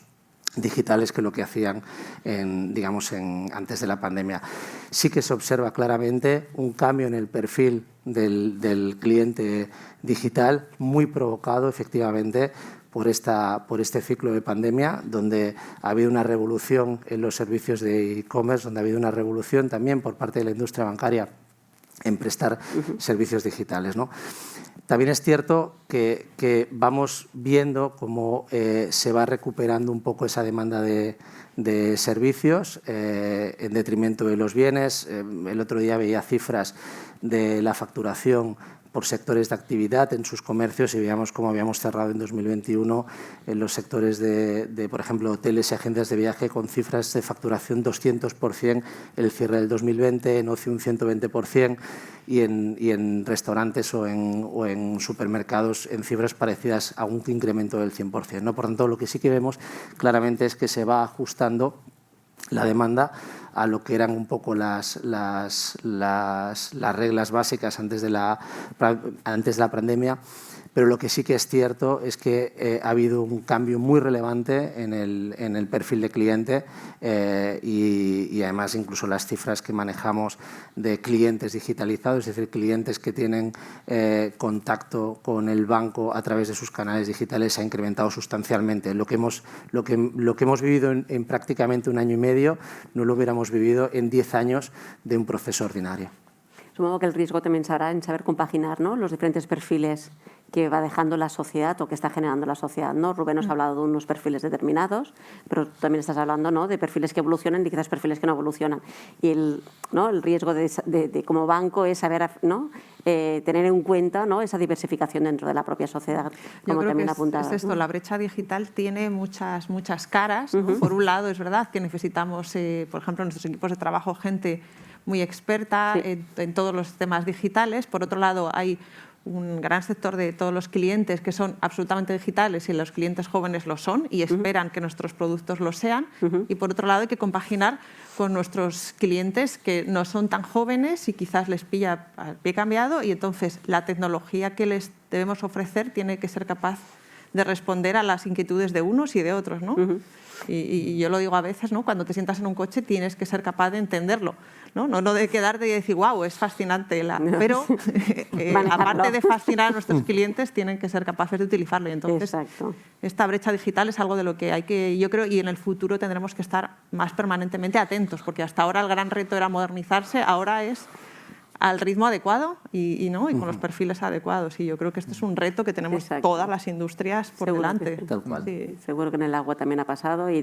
digitales que lo que hacían antes de la pandemia. Sí que se observa claramente un cambio en el perfil del cliente digital, muy provocado efectivamente por este ciclo de pandemia, donde ha habido una revolución en los servicios de e-commerce, donde ha habido una revolución también por parte de la industria bancaria en prestar servicios digitales, ¿no? También es cierto que vamos viendo cómo se va recuperando un poco esa demanda de servicios en detrimento de los bienes. El otro día veía cifras de la facturación por sectores de actividad en sus comercios y veíamos cómo habíamos cerrado en 2021 en los sectores de, por ejemplo, hoteles y agencias de viaje con cifras de facturación 200% en el cierre del 2020, en ocio un 120% y en restaurantes o en supermercados en cifras parecidas a un incremento del 100%, ¿no? Por tanto, lo que sí que vemos claramente es que se va ajustando la demanda a lo que eran un poco las reglas básicas antes de la pandemia, pero lo que sí que es cierto es que ha habido un cambio muy relevante en el perfil de cliente y además incluso las cifras que manejamos de clientes digitalizados, es decir, clientes que tienen contacto con el banco a través de sus canales digitales, se ha incrementado sustancialmente. Lo que hemos vivido en prácticamente un año y medio no lo hubiéramos vivido en 10 años de un proceso ordinario. Supongo que el riesgo también será en saber compaginar, ¿no?, los diferentes perfiles que va dejando la sociedad o que está generando la sociedad, ¿no? Rubén nos ha hablado de unos perfiles determinados, pero también estás hablando, ¿no?, de perfiles que evolucionan y quizás perfiles que no evolucionan. Y el riesgo de como banco es saber, ¿no?, tener en cuenta, ¿no?, esa diversificación dentro de la propia sociedad, como también apuntabas. Es esto, ¿no? La brecha digital tiene muchas caras, ¿no? Por un lado, es verdad que necesitamos, por ejemplo, en nuestros equipos de trabajo, gente muy experta en todos los temas digitales. Por otro lado, hay un gran sector de todos los clientes que son absolutamente digitales y los clientes jóvenes lo son y esperan que nuestros productos lo sean. Y por otro lado hay que compaginar con nuestros clientes que no son tan jóvenes y quizás les pilla al pie cambiado, y entonces la tecnología que les debemos ofrecer tiene que ser capaz de responder a las inquietudes de unos y de otros, ¿no? Y yo lo digo a veces, ¿no? Cuando te sientas en un coche tienes que ser capaz de entenderlo, no de quedarte y decir, wow, es fascinante. Pero aparte de fascinar a nuestros clientes, tienen que ser capaces de utilizarlo. Y entonces, esta brecha digital es algo de lo que hay que, yo creo, y en el futuro tendremos que estar más permanentemente atentos, porque hasta ahora el gran reto era modernizarse, ahora es al ritmo adecuado y con los perfiles adecuados. Y yo creo que este es un reto que tenemos todas las industrias por delante. Tal cual. Sí. Seguro que en el agua también ha pasado. Yo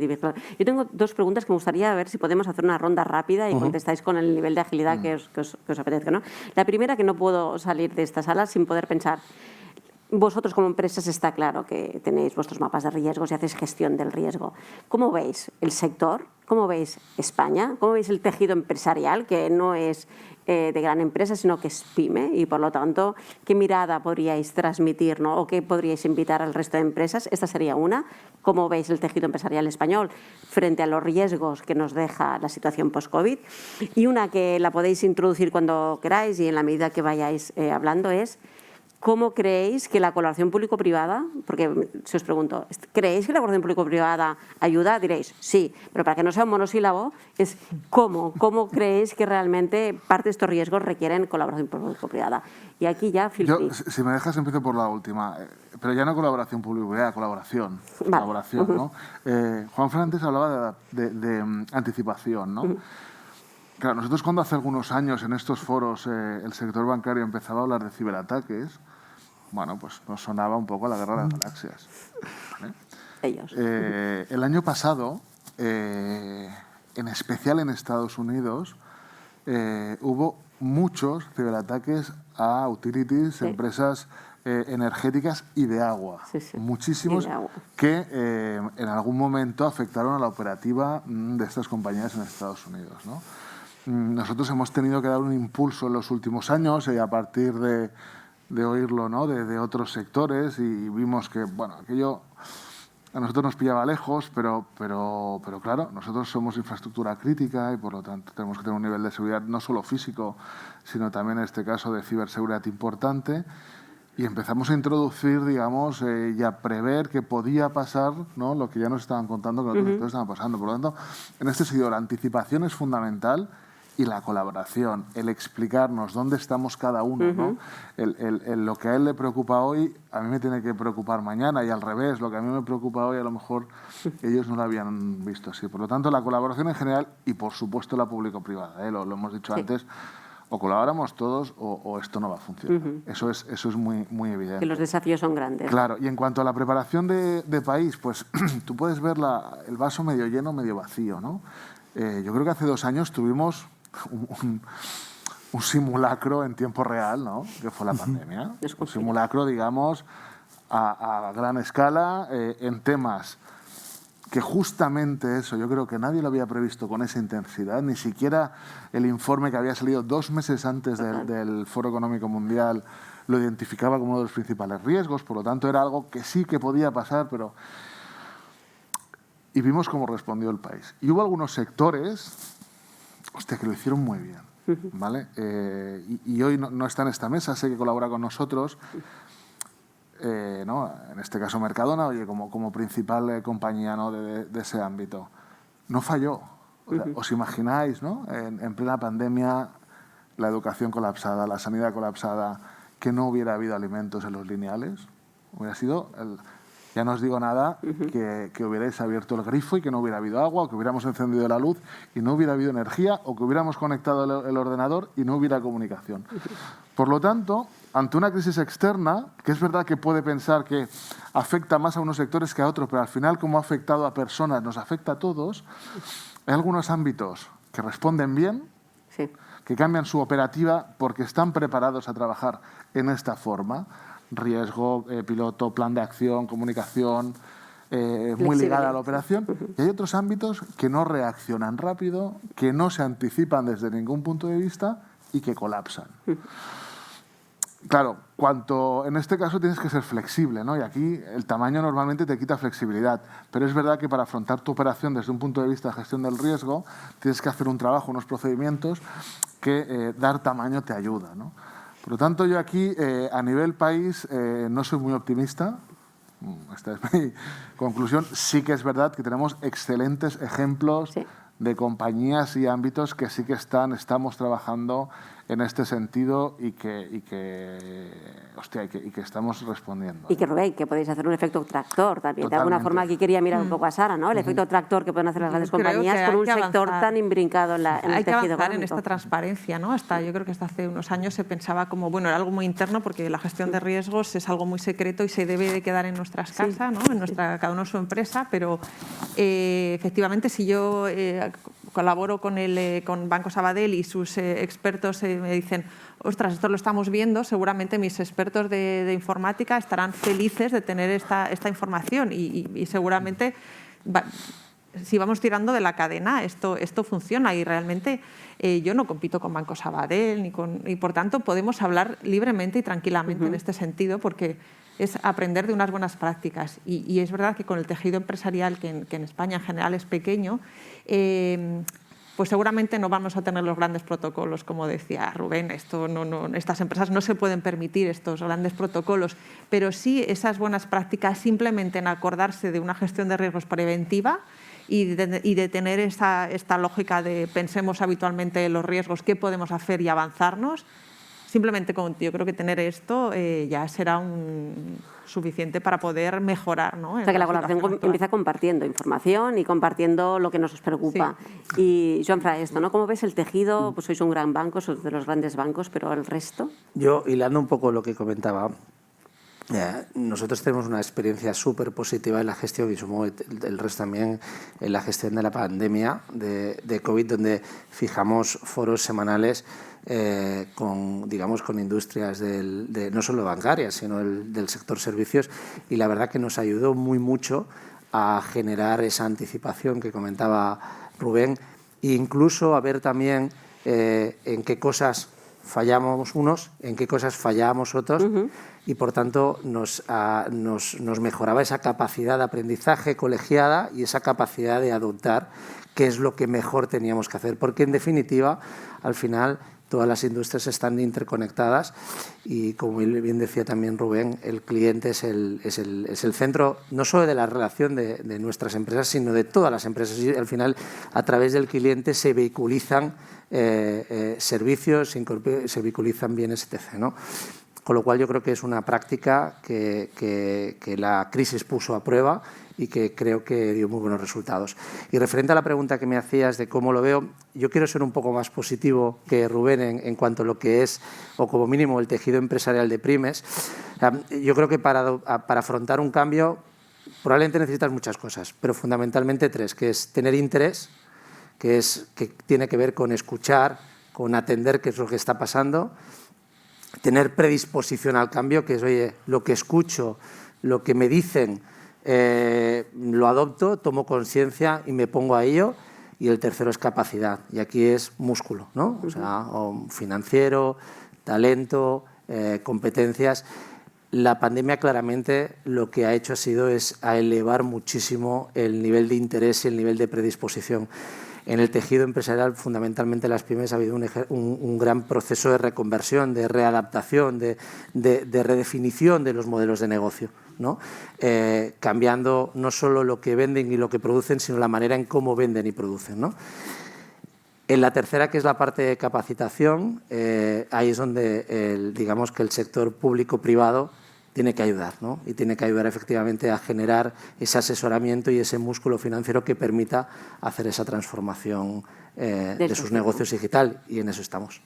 tengo dos preguntas que me gustaría ver si podemos hacer una ronda rápida y contestáis con el nivel de agilidad que os apetezca, ¿no? La primera, que no puedo salir de esta sala sin poder pensar. Vosotros como empresas está claro que tenéis vuestros mapas de riesgos y hacéis gestión del riesgo. ¿Cómo veis el sector? ¿Cómo veis España? ¿Cómo veis el tejido empresarial, que no es de gran empresa, sino que es pyme? Y por lo tanto, ¿qué mirada podríais transmitir, ¿no? O qué podríais invitar al resto de empresas? Esta sería una. ¿Cómo veis el tejido empresarial español frente a los riesgos que nos deja la situación post-COVID? Y una que la podéis introducir cuando queráis y en la medida que vayáis hablando es: ¿cómo creéis que la colaboración público-privada, porque si os pregunto, ¿creéis que la colaboración público-privada ayuda? Diréis, sí, pero para que no sea un monosílabo, es ¿cómo creéis que realmente parte de estos riesgos requieren colaboración público-privada? Y aquí ya, Yo, si me dejas, empiezo por la última, pero ya no colaboración público-privada, colaboración, ¿no? Juan Fernández hablaba de anticipación, ¿no? Claro, nosotros cuando hace algunos años en estos foros el sector bancario empezaba a hablar de ciberataques, bueno, pues nos sonaba un poco a la guerra de las galaxias, ¿vale? El año pasado, en especial en Estados Unidos, hubo muchos ciberataques a utilities, empresas energéticas y de agua. Muchísimos y de agua, que en algún momento afectaron a la operativa de estas compañías en Estados Unidos, ¿no? Nosotros hemos tenido que dar un impulso en los últimos años a partir de oírlo, ¿no? de otros sectores, y vimos que, bueno, aquello a nosotros nos pillaba lejos, pero claro, nosotros somos infraestructura crítica y por lo tanto tenemos que tener un nivel de seguridad no solo físico, sino también en este caso de ciberseguridad importante, y empezamos a introducir, digamos, y a prever que podía pasar, ¿no? Lo que ya nos estaban contando que otros sectores estaban pasando. Por lo tanto, en este sentido, la anticipación es fundamental, y la colaboración, el explicarnos dónde estamos cada uno, ¿no? Lo que a él le preocupa hoy, a mí me tiene que preocupar mañana, y al revés, lo que a mí me preocupa hoy, a lo mejor ellos no lo habían visto así. Por lo tanto, la colaboración en general y, por supuesto, la público-privada, lo hemos dicho antes, o colaboramos todos o esto no va a funcionar. Eso es muy, muy evidente. Que los desafíos son grandes. Claro, y en cuanto a la preparación de país, pues tú puedes ver el vaso medio lleno, medio vacío, ¿no? Yo creo que hace 2 años tuvimos un simulacro en tiempo real, ¿no? Que fue la pandemia. Un simulacro, digamos, a gran escala, en temas que justamente eso, yo creo que nadie lo había previsto con esa intensidad, ni siquiera el informe que había salido 2 meses antes del Foro Económico Mundial lo identificaba como uno de los principales riesgos, por lo tanto era algo que sí que podía pasar, pero... Y vimos cómo respondió el país. Y hubo algunos sectores, hostia, que lo hicieron muy bien, ¿vale? Y hoy no está en esta mesa, sé que colabora con nosotros, ¿no? En este caso Mercadona, oye, como principal compañía, ¿no? de ese ámbito. No falló. O sea, ¿os imagináis, ¿no? En plena pandemia, la educación colapsada, la sanidad colapsada, que no hubiera habido alimentos en los lineales? Hubiera sido... Ya no os digo nada que hubierais abierto el grifo y que no hubiera habido agua, o que hubiéramos encendido la luz y no hubiera habido energía, o que hubiéramos conectado el ordenador y no hubiera comunicación. Por lo tanto, ante una crisis externa, que es verdad que puede pensar que afecta más a unos sectores que a otros, pero al final, como ha afectado a personas, nos afecta a todos, hay algunos ámbitos que responden bien, que cambian su operativa porque están preparados a trabajar en esta forma. Riesgo, piloto, plan de acción, comunicación, muy ligada a la operación. Y hay otros ámbitos que no reaccionan rápido, que no se anticipan desde ningún punto de vista y que colapsan. claro, en este caso tienes que ser flexible, ¿no? Y aquí el tamaño normalmente te quita flexibilidad. Pero es verdad que para afrontar tu operación desde un punto de vista de gestión del riesgo, tienes que hacer un trabajo, unos procedimientos que dar tamaño te ayuda, ¿no? Por lo tanto, yo aquí, a nivel país, no soy muy optimista. Esta es mi conclusión. Sí que es verdad que tenemos excelentes ejemplos de compañías y ámbitos que sí que estamos trabajando en este sentido y que estamos respondiendo. Y que, Rubén, que podéis hacer un efecto tractor también. Totalmente. De alguna forma, aquí quería mirar un poco a Sara, ¿no? El efecto tractor que pueden hacer las grandes compañías con un sector tan imbrincado en el tejido económico. Hay que avanzar en esta transparencia, ¿no? Yo creo que hasta hace unos años se pensaba como, bueno, era algo muy interno porque la gestión de riesgos es algo muy secreto y se debe de quedar en nuestras casas, ¿no? En cada uno su empresa, pero efectivamente si yo colaboro con Banco Sabadell y sus expertos me dicen, ostras, esto lo estamos viendo, seguramente mis expertos de informática estarán felices de tener esta información y seguramente si vamos tirando de la cadena esto funciona y realmente yo no compito con Banco Sabadell y por tanto podemos hablar libremente y tranquilamente en este sentido porque es aprender de unas buenas prácticas y es verdad que con el tejido empresarial que en España en general es pequeño, pues seguramente no vamos a tener los grandes protocolos, como decía Rubén, estas empresas no se pueden permitir estos grandes protocolos, pero sí esas buenas prácticas simplemente en acordarse de una gestión de riesgos preventiva y de tener esta lógica de pensemos habitualmente en los riesgos, qué podemos hacer y avanzarnos. Simplemente yo creo que tener esto ya será suficiente para poder mejorar, ¿no? O sea, que la colaboración empieza compartiendo información y compartiendo lo que nos preocupa. Sí. Y, Joanfra, esto, ¿no? ¿Cómo ves el tejido? Pues sois un gran banco, sois de los grandes bancos, pero el resto... Yo, hilando un poco lo que comentaba, nosotros tenemos una experiencia súper positiva en la gestión y supongo el resto también en la gestión de la pandemia de COVID, donde fijamos foros semanales con industrias no solo bancarias, sino del sector servicios y la verdad que nos ayudó mucho a generar esa anticipación que comentaba Rubén e incluso a ver también en qué cosas fallamos unos, en qué cosas fallábamos otros y por tanto nos mejoraba esa capacidad de aprendizaje colegiada y esa capacidad de adoptar qué es lo que mejor teníamos que hacer, porque en definitiva al final todas las industrias están interconectadas y, como bien decía también Rubén, el cliente es el centro no solo de la relación de nuestras empresas, sino de todas las empresas. Y al final, a través del cliente se vehiculizan servicios, se vehiculizan bienes, etc., ¿no? Con lo cual yo creo que es una práctica que la crisis puso a prueba y que creo que dio muy buenos resultados. Y referente a la pregunta que me hacías de cómo lo veo, yo quiero ser un poco más positivo que Rubén en cuanto a lo que es, o como mínimo, el tejido empresarial de pymes. Yo creo que para afrontar un cambio probablemente necesitas muchas cosas, pero fundamentalmente tres, que es tener interés, que tiene que ver con escuchar, con atender qué es lo que está pasando, tener predisposición al cambio, que es, oye, lo que escucho, lo que me dicen, lo adopto, tomo conciencia y me pongo a ello. Y el tercero es capacidad, y aquí es músculo, ¿no? O sea, financiero, talento, competencias. La pandemia claramente lo que ha hecho es elevar muchísimo el nivel de interés y el nivel de predisposición. En el tejido empresarial, fundamentalmente las pymes, ha habido un gran proceso de reconversión, de readaptación, de redefinición de los modelos de negocio, ¿no? Cambiando no solo lo que venden y lo que producen, sino la manera en cómo venden y producen, ¿no? En la tercera, que es la parte de capacitación, ahí es donde digamos que el sector público-privado tiene que ayudar, ¿no? Y tiene que ayudar efectivamente a generar ese asesoramiento y ese músculo financiero que permita hacer esa transformación de sus negocios digital, y en eso estamos.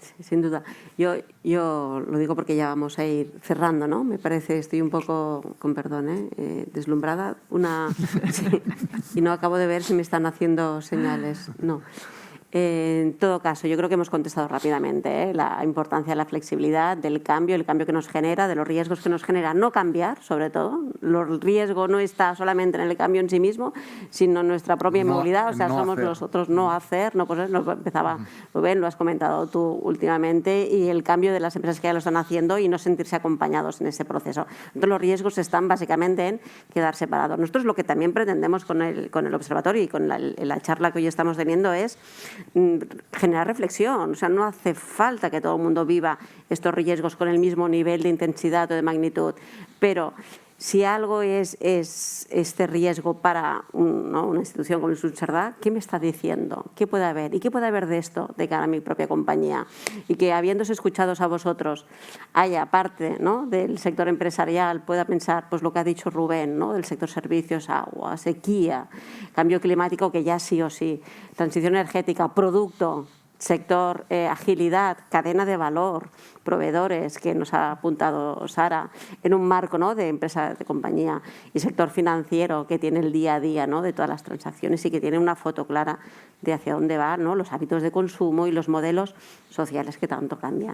Sí, sin duda. Yo lo digo porque ya vamos a ir cerrando, ¿no? Me parece, estoy un poco, con perdón, deslumbrada. Sí, y no acabo de ver si me están haciendo señales. No. En todo caso, yo creo que hemos contestado rápidamente la importancia de la flexibilidad, del cambio, el cambio que nos genera, de los riesgos que nos genera no cambiar, sobre todo. El riesgo no está solamente en el cambio en sí mismo, sino en nuestra propia inmovilidad. O sea, somos nosotros no hacer, no poner. Empezaba Rubén, lo has comentado tú últimamente, y el cambio de las empresas que ya lo están haciendo y no sentirse acompañados en ese proceso. Entonces, los riesgos están básicamente en quedar separados. Nosotros lo que también pretendemos con el observatorio y con la charla que hoy estamos teniendo es generar reflexión. O sea, no hace falta que todo el mundo viva estos riesgos con el mismo nivel de intensidad o de magnitud, pero si algo es este riesgo para una institución como el Suchardá, ¿qué me está diciendo? ¿Qué puede haber? ¿Y qué puede haber de esto de cara a mi propia compañía? Y que, habiéndose escuchados a vosotros, haya parte, ¿no?, del sector empresarial, pueda pensar pues lo que ha dicho Rubén, ¿no?, del sector servicios, agua, sequía, cambio climático, que ya sí o sí, transición energética, producto, sector agilidad, cadena de valor, proveedores, que nos ha apuntado Sara, en un marco, ¿no?, de empresa, de compañía, y sector financiero, que tiene el día a día, ¿no?, de todas las transacciones y que tiene una foto clara de hacia dónde van, ¿no?, los hábitos de consumo y los modelos sociales que tanto cambian.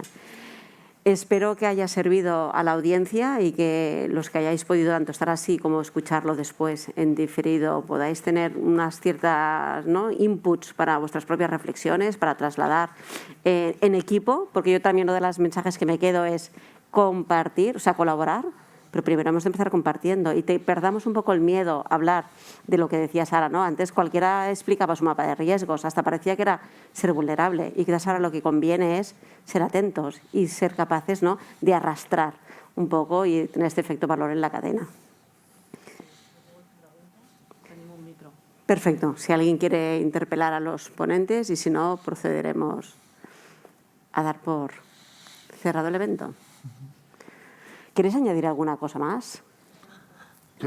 Espero que haya servido a la audiencia y que los que hayáis podido tanto estar así como escucharlo después en diferido podáis tener unas ciertas, ¿no?, inputs para vuestras propias reflexiones, para trasladar en equipo, porque yo también uno de los mensajes que me quedo es compartir, o sea, colaborar, pero primero hemos de empezar compartiendo y perdamos un poco el miedo a hablar de lo que decía Sara, ¿no? Antes cualquiera explicaba su mapa de riesgos, hasta parecía que era ser vulnerable, y quizás ahora lo que conviene es ser atentos y ser capaces, ¿no?, de arrastrar un poco y tener este efecto valor en la cadena. Perfecto. Si alguien quiere interpelar a los ponentes, y si no, procederemos a dar por cerrado el evento. ¿Queréis añadir alguna cosa más?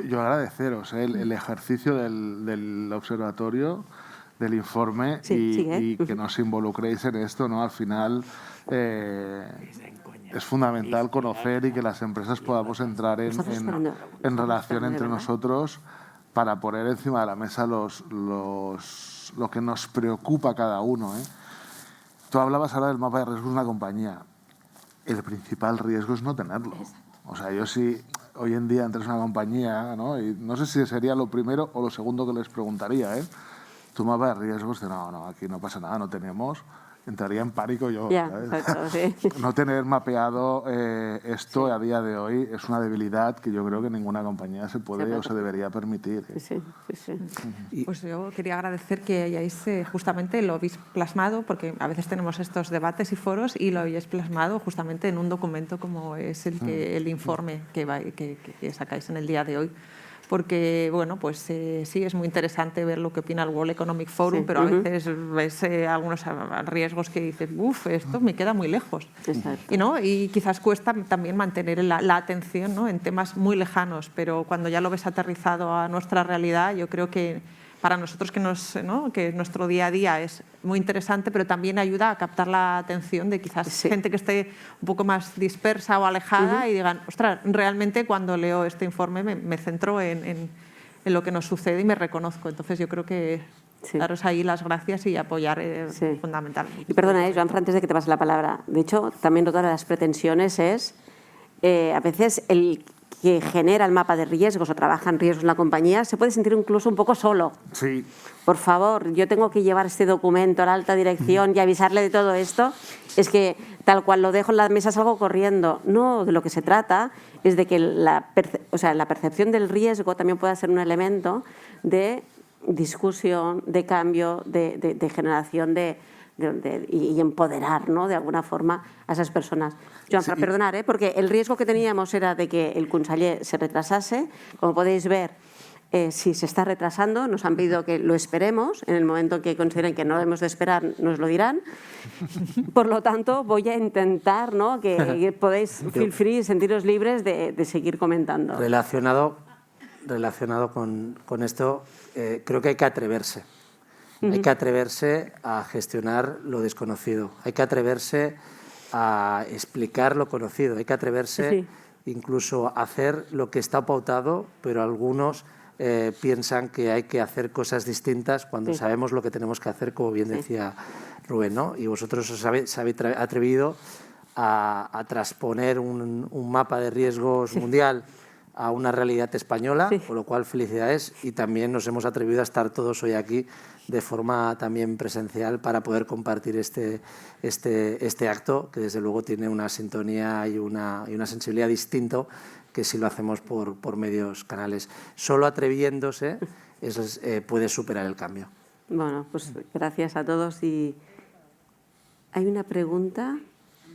Yo agradeceros el ejercicio del observatorio, del informe, y que nos involucréis en esto, ¿no? Al final es fundamental conocer y que las empresas podamos entrar en relación entre nosotros para poner encima de la mesa lo que nos preocupa a cada uno, ¿eh? Tú hablabas ahora del mapa de riesgos de una compañía. El principal riesgo es no tenerlo. O sea, yo sí, hoy en día entres en una compañía, ¿no?, y no sé si sería lo primero o lo segundo que les preguntaría, tu mapa de riesgos, no, aquí no pasa nada, no tenemos, entraría en pánico yo. Ya, ¿sabes? exacto, sí. No tener mapeado esto a día de hoy es una debilidad que yo creo que ninguna compañía se puede o se debería permitir. Sí. Pues yo quería agradecer que hayáis justamente lo habéis plasmado, porque a veces tenemos estos debates y foros y lo habéis plasmado justamente en un documento como es el informe que sacáis en el día de hoy. Porque, bueno, pues sí, es muy interesante ver lo que opina el World Economic Forum, pero a veces ves algunos riesgos que dices, esto me queda muy lejos. Y quizás cuesta también mantener la atención, ¿no?, en temas muy lejanos, pero cuando ya lo ves aterrizado a nuestra realidad, yo creo que para nosotros que nuestro día a día es muy interesante, pero también ayuda a captar la atención de quizás gente que esté un poco más dispersa o alejada y digan, ostras, realmente cuando leo este informe me centro en lo que nos sucede y me reconozco. Entonces yo creo que daros ahí las gracias y apoyar fundamentalmente. Y perdona, Joan, antes de que te pase la palabra, de hecho, también otra de las pretensiones es, a veces el que genera el mapa de riesgos o trabaja en riesgos en la compañía se puede sentir incluso un poco solo. Sí. Por favor, yo tengo que llevar este documento a la alta dirección y avisarle de todo esto. Es que tal cual lo dejo en la mesa salgo corriendo. No, de lo que se trata es de que la percepción del riesgo también pueda ser un elemento de discusión, de cambio, de generación y empoderar, ¿no?, de alguna forma a esas personas. Joan, para perdonar, porque el riesgo que teníamos era de que el conseller se retrasase. Como podéis ver, si se está retrasando, nos han pedido que lo esperemos. En el momento en que consideren que no debemos de esperar, nos lo dirán. Por lo tanto, voy a intentar, ¿no?, que podéis, feel free, sentiros libres de seguir comentando. Relacionado con esto, creo que hay que atreverse. Hay que atreverse a gestionar lo desconocido, hay que atreverse a explicar lo conocido, hay que atreverse incluso a hacer lo que está pautado, pero algunos piensan que hay que hacer cosas distintas cuando sabemos lo que tenemos que hacer, como bien decía Rubén, ¿no? Y vosotros os habéis atrevido a transponer un mapa de riesgos mundial a una realidad española, con lo cual felicidades, y también nos hemos atrevido a estar todos hoy aquí de forma también presencial para poder compartir este acto, que desde luego tiene una sintonía y una sensibilidad distinto que si lo hacemos por medios canales. Solo atreviéndose puede superar el cambio. Bueno, pues gracias a todos. Y hay una pregunta.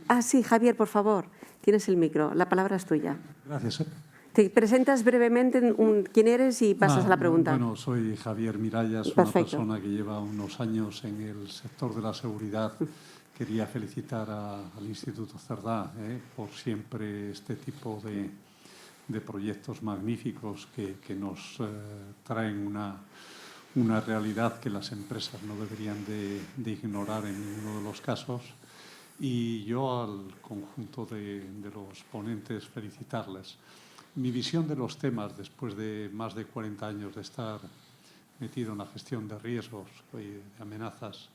Ah, sí, Javier, por favor, tienes el micro, la palabra es tuya. Gracias. Te presentas brevemente quién eres y pasas a la pregunta. Bueno, soy Javier Mirallas, una persona que lleva unos años en el sector de la seguridad. Quería felicitar al Instituto Cerdá por siempre este tipo de proyectos magníficos que nos traen una realidad que las empresas no deberían de ignorar en ninguno de los casos. Y yo al conjunto de los ponentes felicitarles. Mi visión de los temas, después de más de 40 años de estar metido en la gestión de riesgos y de amenazas,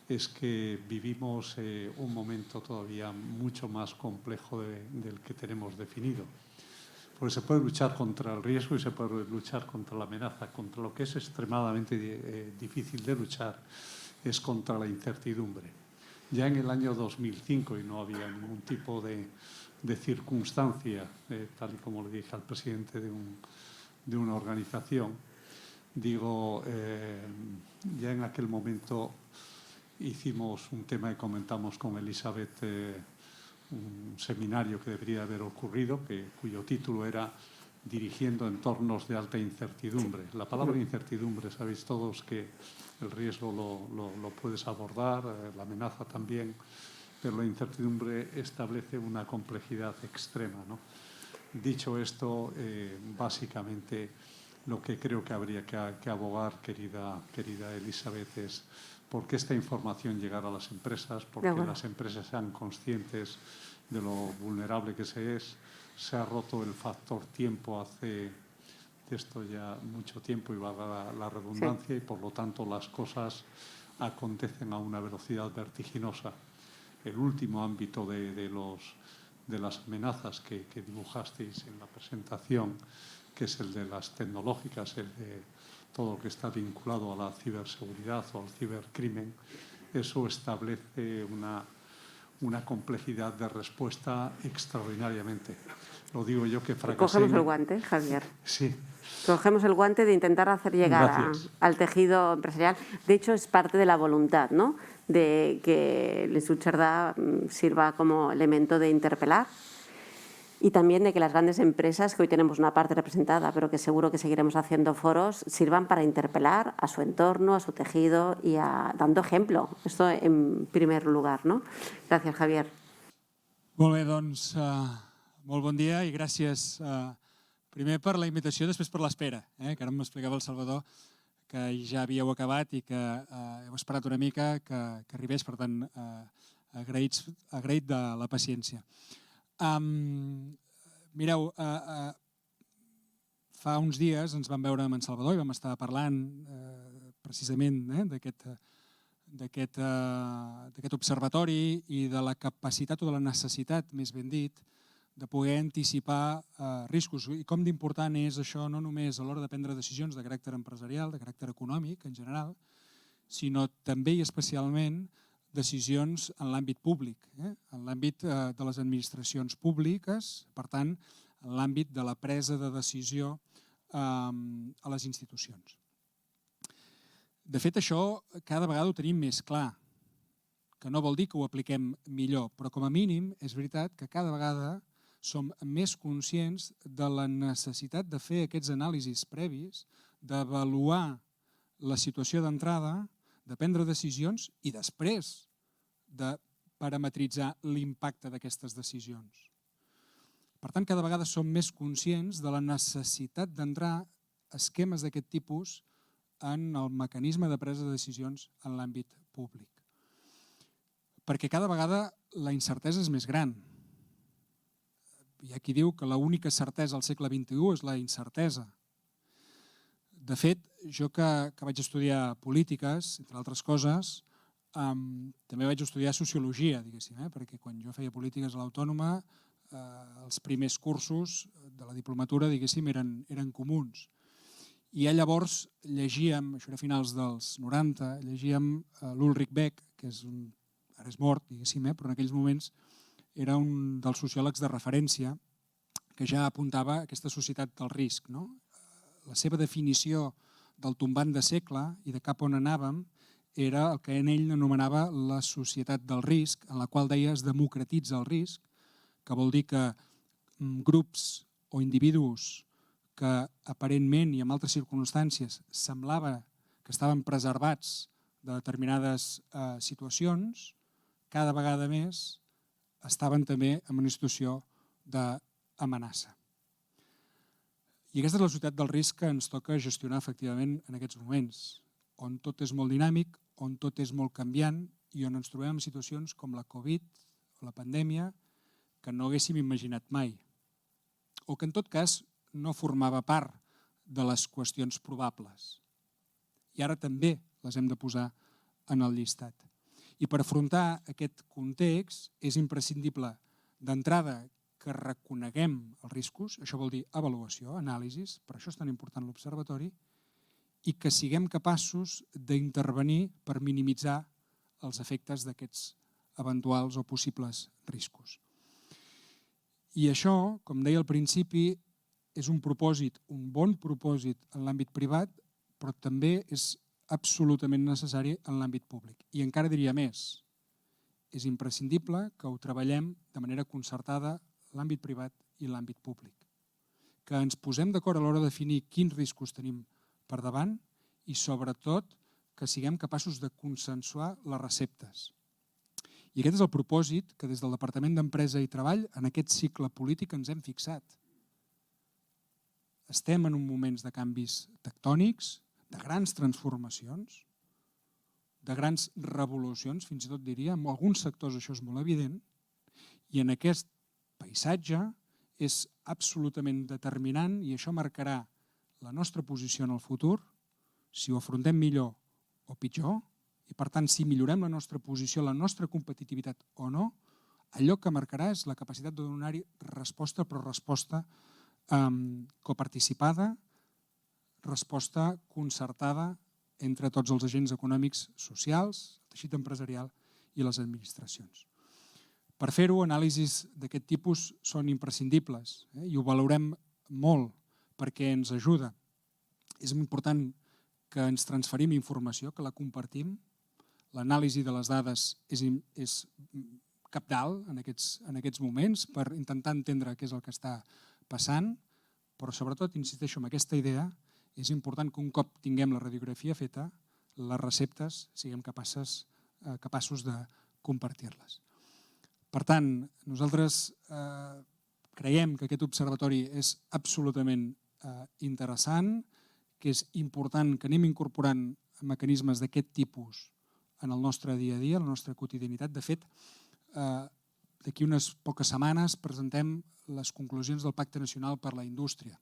es que vivimos un momento todavía mucho más complejo del que tenemos definido. Porque se puede luchar contra el riesgo y se puede luchar contra la amenaza. Contra lo que es extremadamente difícil de luchar es contra la incertidumbre. Ya en el año 2005, y no había ningún tipo de circunstancia, tal y como le dije al presidente de una organización, digo, ya en aquel momento hicimos un tema y comentamos con Elisabet un seminario que debería haber ocurrido, cuyo título era Dirigiendo entornos de alta incertidumbre. La palabra incertidumbre, sabéis todos que el riesgo lo puedes abordar, la amenaza también, pero la incertidumbre establece una complejidad extrema, ¿no? Dicho esto, básicamente lo que creo que habría que abogar, querida Elisabet, es por qué esta información llegara a las empresas, porque las empresas sean conscientes de lo vulnerable que se es. Se ha roto el factor tiempo hace esto ya mucho tiempo, y valga la redundancia, y por lo tanto las cosas acontecen a una velocidad vertiginosa. El último ámbito de las amenazas que dibujasteis en la presentación, que es el de las tecnológicas, el de todo lo que está vinculado a la ciberseguridad o al cibercrimen, eso establece una complejidad de respuesta extraordinariamente. Lo digo yo que fracasé. Cogemos el guante, Javier. Sí. Cogemos el guante de intentar hacer llegar al tejido empresarial. De hecho, es parte de la voluntad, ¿no?, de que el Instituto Cerdá sirva como elemento de interpelar, y también de que las grandes empresas, que hoy tenemos una parte representada, pero que seguro que seguiremos haciendo foros, sirvan para interpelar a su entorno, a su tejido y dando ejemplo. Esto en primer lugar, ¿no? Gracias, Javier. Molt bé, doncs, molt bon dia i gràcies primer per la invitació, després per l'espera, que ara m'explicava el Salvador que ja havíeu acabat i que heu esperat una mica que arribés, per tant, agraït de la paciència. Mireu, fa uns dies ens vam veure amb en Salvador i vam estar parlant precisament d'aquest observatori i de la capacitat o de la necessitat, més ben dit, de poder anticipar riscos i com d'important és això no només a l'hora de prendre decisions de caràcter empresarial, de caràcter econòmic en general, sinó també i especialment decisions en l'àmbit públic, en l'àmbit de les administracions públiques, per tant, en l'àmbit de la presa de decisió a les institucions. De fet, això cada vegada ho tenim més clar, que no vol dir que ho apliquem millor, però com a mínim és veritat que cada vegada som més conscients de la necessitat de fer aquests anàlisis previs, d'avaluar la situació d'entrada, de prendre decisions i després de parametritzar l'impacte d'aquestes decisions. Per tant, cada vegada som més conscients de la necessitat d'entrar esquemes d'aquest tipus en el mecanisme de presa de decisions en l'àmbit públic. Perquè cada vegada la incertesa és més gran. Hi ha qui diu que l'única certesa al segle XXI és la incertesa. De fet, jo que vaig estudiar polítiques, entre altres coses, també vaig estudiar sociologia, diguéssim, perquè quan jo feia polítiques a l'Autònoma, els primers cursos de la diplomatura, diguéssim, eren comuns. I ja llavors llegíem, això era a finals dels 90, llegíem l'Ulrich Beck, que ara és mort, diguéssim, però en aquells moments era un dels sociòlegs de referència que ja apuntava aquesta societat del risc. La seva definició del tombant de segle i de cap on anàvem era el que ell anomenava la societat del risc, en la qual deia es democratitza el risc, que vol dir que grups o individus que aparentment i en altres circumstàncies semblava que estaven preservats de determinades situacions, cada vegada més estaven també en una situació d'amenaça. I aquesta és la societat del risc que ens toca gestionar efectivament en aquests moments, on tot és molt dinàmic, on tot és molt canviant i on ens trobem en situacions com la Covid o la pandèmia que no haguéssim imaginat mai, o que en tot cas no formava part de les qüestions probables. I ara també les hem de posar en el llistat. I per afrontar aquest context és imprescindible d'entrada que reconeguem els riscos, això vol dir avaluació, anàlisis, per això és tan important l'observatori, i que siguem capaços d'intervenir per minimitzar els efectes d'aquests eventuals o possibles riscos. I això, com deia al principi, és un propòsit, un bon propòsit en l'àmbit privat, però també és absolutament necessari en l'àmbit públic. I encara diria més, és imprescindible que ho treballem de manera concertada l'àmbit privat i l'àmbit públic. Que ens posem d'acord a l'hora de definir quins riscos tenim per davant i, sobretot, que siguem capaços de consensuar les receptes. I aquest és el propòsit que des del Departament d'Empresa i Treball en aquest cicle polític ens hem fixat. Estem en uns moments de canvis tectònics, de grans transformacions, de grans revolucions, fins i tot diria, en alguns sectors això és molt evident, i en aquest paisatge és absolutament determinant i això marcarà la nostra posició en el futur, si ho afrontem millor o pitjor, i per tant si millorem la nostra posició, la nostra competitivitat o no, allò que marcarà és la capacitat de donar-hi resposta, però resposta coparticipada, resposta concertada entre tots els agents econòmics, socials, el teixit empresarial i les administracions. Per fer-ho, anàlisis d'aquest tipus són imprescindibles i ho valorem molt perquè ens ajuda. És important que ens transferim informació, que la compartim. L'anàlisi de les dades és cabdal en aquests moments per intentar entendre què és el que està passant, però sobretot, insisteixo en aquesta idea, és important que un cop tinguem la radiografia feta, les receptes siguem capaços de compartir-les. Per tant, nosaltres creiem que aquest observatori és absolutament interessant, que és important que anem incorporant mecanismes d'aquest tipus en el nostre dia a dia, en la nostra quotidianitat. De fet, d'aquí unes poques setmanes presentem les conclusions del Pacte Nacional per la Indústria,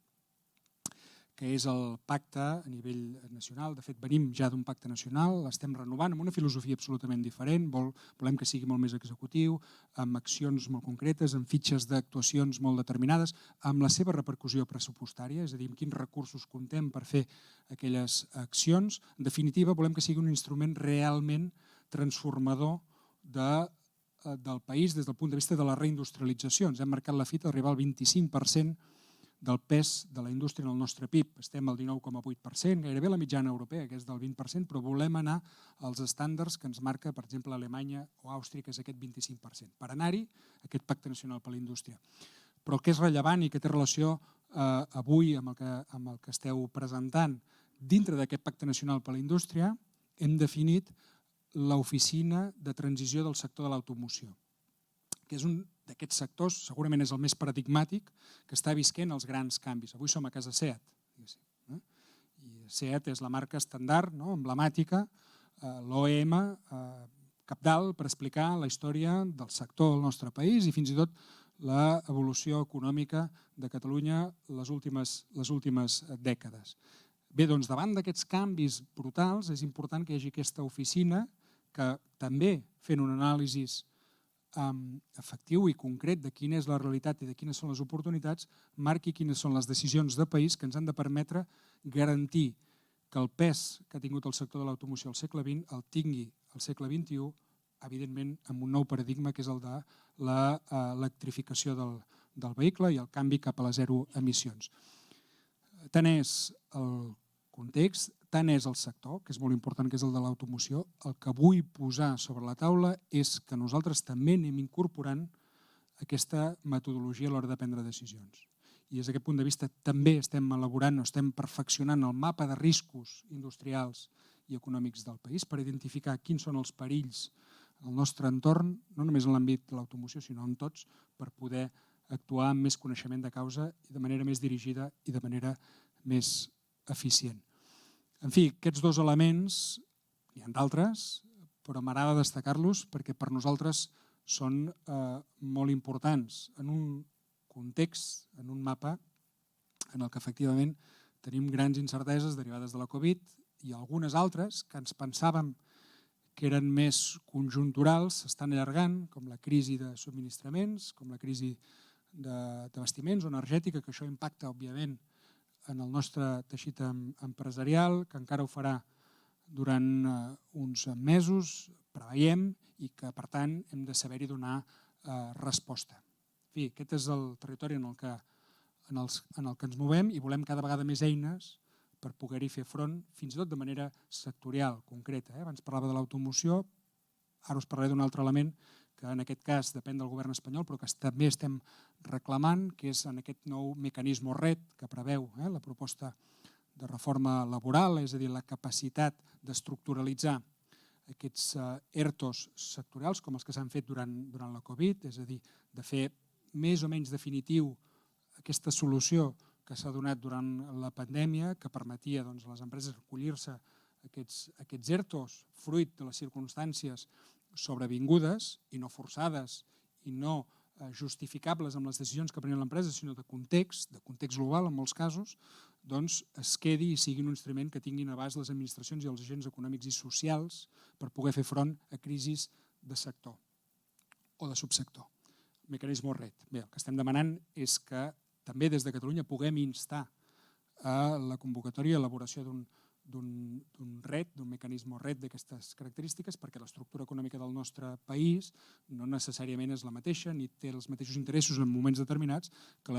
que és el pacte a nivell nacional. De fet, venim ja d'un pacte nacional, l'estem renovant amb una filosofia absolutament diferent, volem que sigui molt més executiu, amb accions molt concretes, amb fitxes d'actuacions molt determinades, amb la seva repercussió pressupostària, és a dir, amb quins recursos comptem per fer aquelles accions. En definitiva, volem que sigui un instrument realment transformador del país des del punt de vista de la reindustrialització. Ens hem marcat la fita d'arribar al 25% del pes de la indústria en el nostre PIB. Estem al 19,8%, gairebé la mitjana europea, que és del 20%, però volem anar als estàndards que ens marca, per exemple, Alemanya o Àustria, que és aquest 25%. Per anar-hi, aquest Pacte Nacional per la Indústria. Però el que és rellevant i que té relació avui amb el que esteu presentant, dintre d'aquest Pacte Nacional per la Indústria, hem definit l'oficina de transició del sector de l'automoció, que és un d'aquests sectors, segurament és el més paradigmàtic, que està visquent els grans canvis. Avui som a casa SEAT. I SEAT és la marca estàndard, emblemàtica, l'OEM, cabdal per explicar la història del sector del nostre país i fins i tot l'evolució econòmica de Catalunya les últimes dècades. Bé, doncs davant d'aquests canvis brutals és important que hi hagi aquesta oficina que també fent un anàlisi efectiu i concret de quina és la realitat i de quines són les oportunitats, marqui quines són les decisions de país que ens han de permetre garantir que el pes que ha tingut el sector de l'automoció al segle XX el tingui al segle XXI, evidentment amb un nou paradigma que és el de l'electrificació del vehicle i el canvi cap a les zero emissions. Tant és el context, tant és el sector, que és molt important, que és el de l'automoció, el que vull posar sobre la taula és que nosaltres també anem incorporant aquesta metodologia a l'hora de prendre decisions. I des d'aquest punt de vista també estem elaborant o estem perfeccionant el mapa de riscos industrials i econòmics del país per identificar quins són els perills al nostre entorn, no només en l'àmbit de l'automoció, sinó en tots, per poder actuar amb més coneixement de causa i de manera més dirigida i de manera més eficient. En fi, aquests dos elements, n'hi ha d'altres, però m'agrada destacar-los perquè per nosaltres són molt importants en un context, en un mapa en el que efectivament tenim grans incerteses derivades de la Covid i algunes altres que ens pensàvem que eren més conjunturals s'estan allargant, com la crisi de subministraments, com la crisi de vestiments o energètica, que això impacta, òbviament, en el nostre teixit empresarial, que encara ho farà durant uns mesos, preveiem, i que, per tant, hem de saber-hi donar resposta. En fi, aquest és el territori en el que ens movem i volem cada vegada més eines per poder-hi fer front, fins i tot de manera sectorial, concreta. Abans parlava de l'automoció, ara us parlaré d'un altre element que en aquest cas depèn del govern espanyol, però que també estem reclamant, que és en aquest nou mecanisme RED que preveu la proposta de reforma laboral, és a dir, la capacitat d'estructuralitzar aquests ERTOs sectorials, com els que s'han fet durant la Covid, és a dir, de fer més o menys definitiu aquesta solució que s'ha donat durant la pandèmia, que permetia a les empreses recollir-se aquests ERTOs, fruit de les circumstàncies sobrevingudes i no forçades i no justificables amb les decisions que prenia l'empresa, sinó de context global en molts casos, doncs es quedi i sigui un instrument que tinguin a abast les administracions i els agents econòmics i socials per poder fer front a crisis de sector o de subsector. Mecanisme RED. Bé, el que estem demanant és que també des de Catalunya puguem instar a la convocatòria i elaboració d'un RED, d'un mecanisme RED d'aquestes característiques, perquè l'estructura econòmica del nostre país no necessàriament és la mateixa ni té els mateixos interessos en moments determinats, i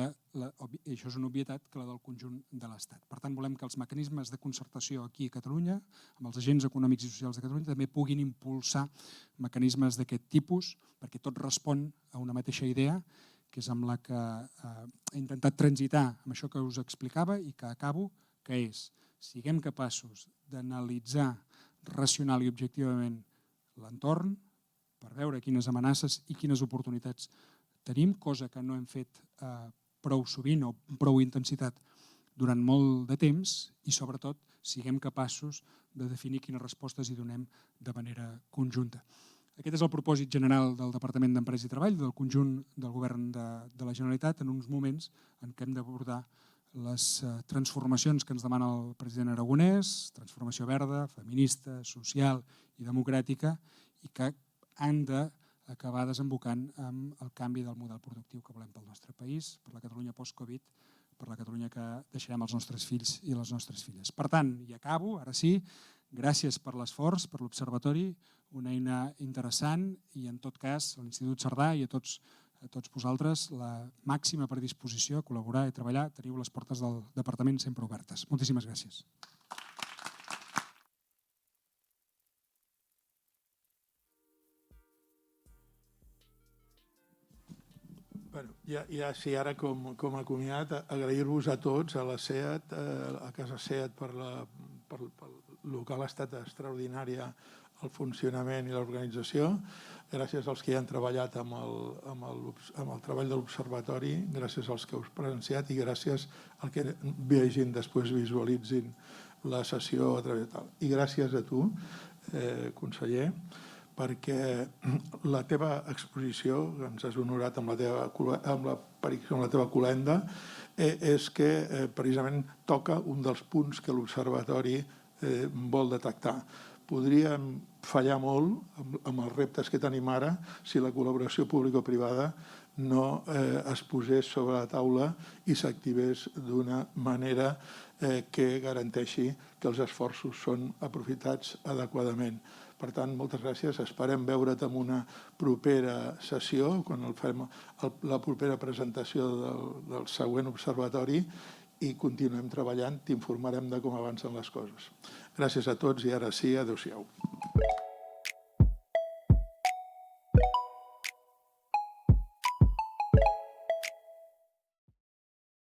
això és una obvietat, que la del conjunt de l'Estat. Per tant, volem que els mecanismes de concertació aquí a Catalunya, amb els agents econòmics i socials de Catalunya, també puguin impulsar mecanismes d'aquest tipus, perquè tot respon a una mateixa idea, que és amb la que he intentat transitar amb això que us explicava i que acabo, que és siguem capaços d'analitzar racional i objectivament l'entorn per veure quines amenaces i quines oportunitats tenim, cosa que no hem fet prou sovint o prou intensitat durant molt de temps i, sobretot, siguem capaços de definir quines respostes hi donem de manera conjunta. Aquest és el propòsit general del Departament d'Empresa i Treball, del conjunt del Govern de la Generalitat, en uns moments en què hem d'abordar les transformacions que ens demana el president Aragonès, transformació verda, feminista, social i democràtica, i que han d'acabar desembocant amb el canvi del model productiu que volem pel nostre país, per la Catalunya post-Covid, per la Catalunya que deixarem als nostres fills i les nostres filles. Per tant, i acabo, ara sí, gràcies per l'esforç, per l'Observatori, una eina interessant i, en tot cas, a l'Institut Cerdà i a tots vosaltres la màxima predisposició a col·laborar i treballar. Teniu les portes del departament sempre obertes. Moltíssimes gràcies. Ja sí, ara com a comiat, agrair-vos a tots, a la SEAT, a Casa SEAT per el que ha estat extraordinària el funcionament i l'organització. Gràcies als que hi han treballat amb el treball de l'Observatori, gràcies als que heu presenciat i gràcies al que vegin després, visualitzin la sessió a través de tal. I gràcies a tu, conseller, perquè la teva exposició, que ens has honorat amb la teva colenda, és que precisament toca un dels punts que l'Observatori vol detectar. Podríem fallar molt amb els reptes que tenim ara si la col·laboració público-privada no es posés sobre la taula i s'activés d'una manera que garanteixi que els esforços són aprofitats adequadament. Per tant, moltes gràcies. Esperem veure't en una propera sessió, quan fem la propera presentació del següent observatori, i continuem treballant, t'informarem de com avancen les coses. Gràcies a tots i ara sí, adéu-siau.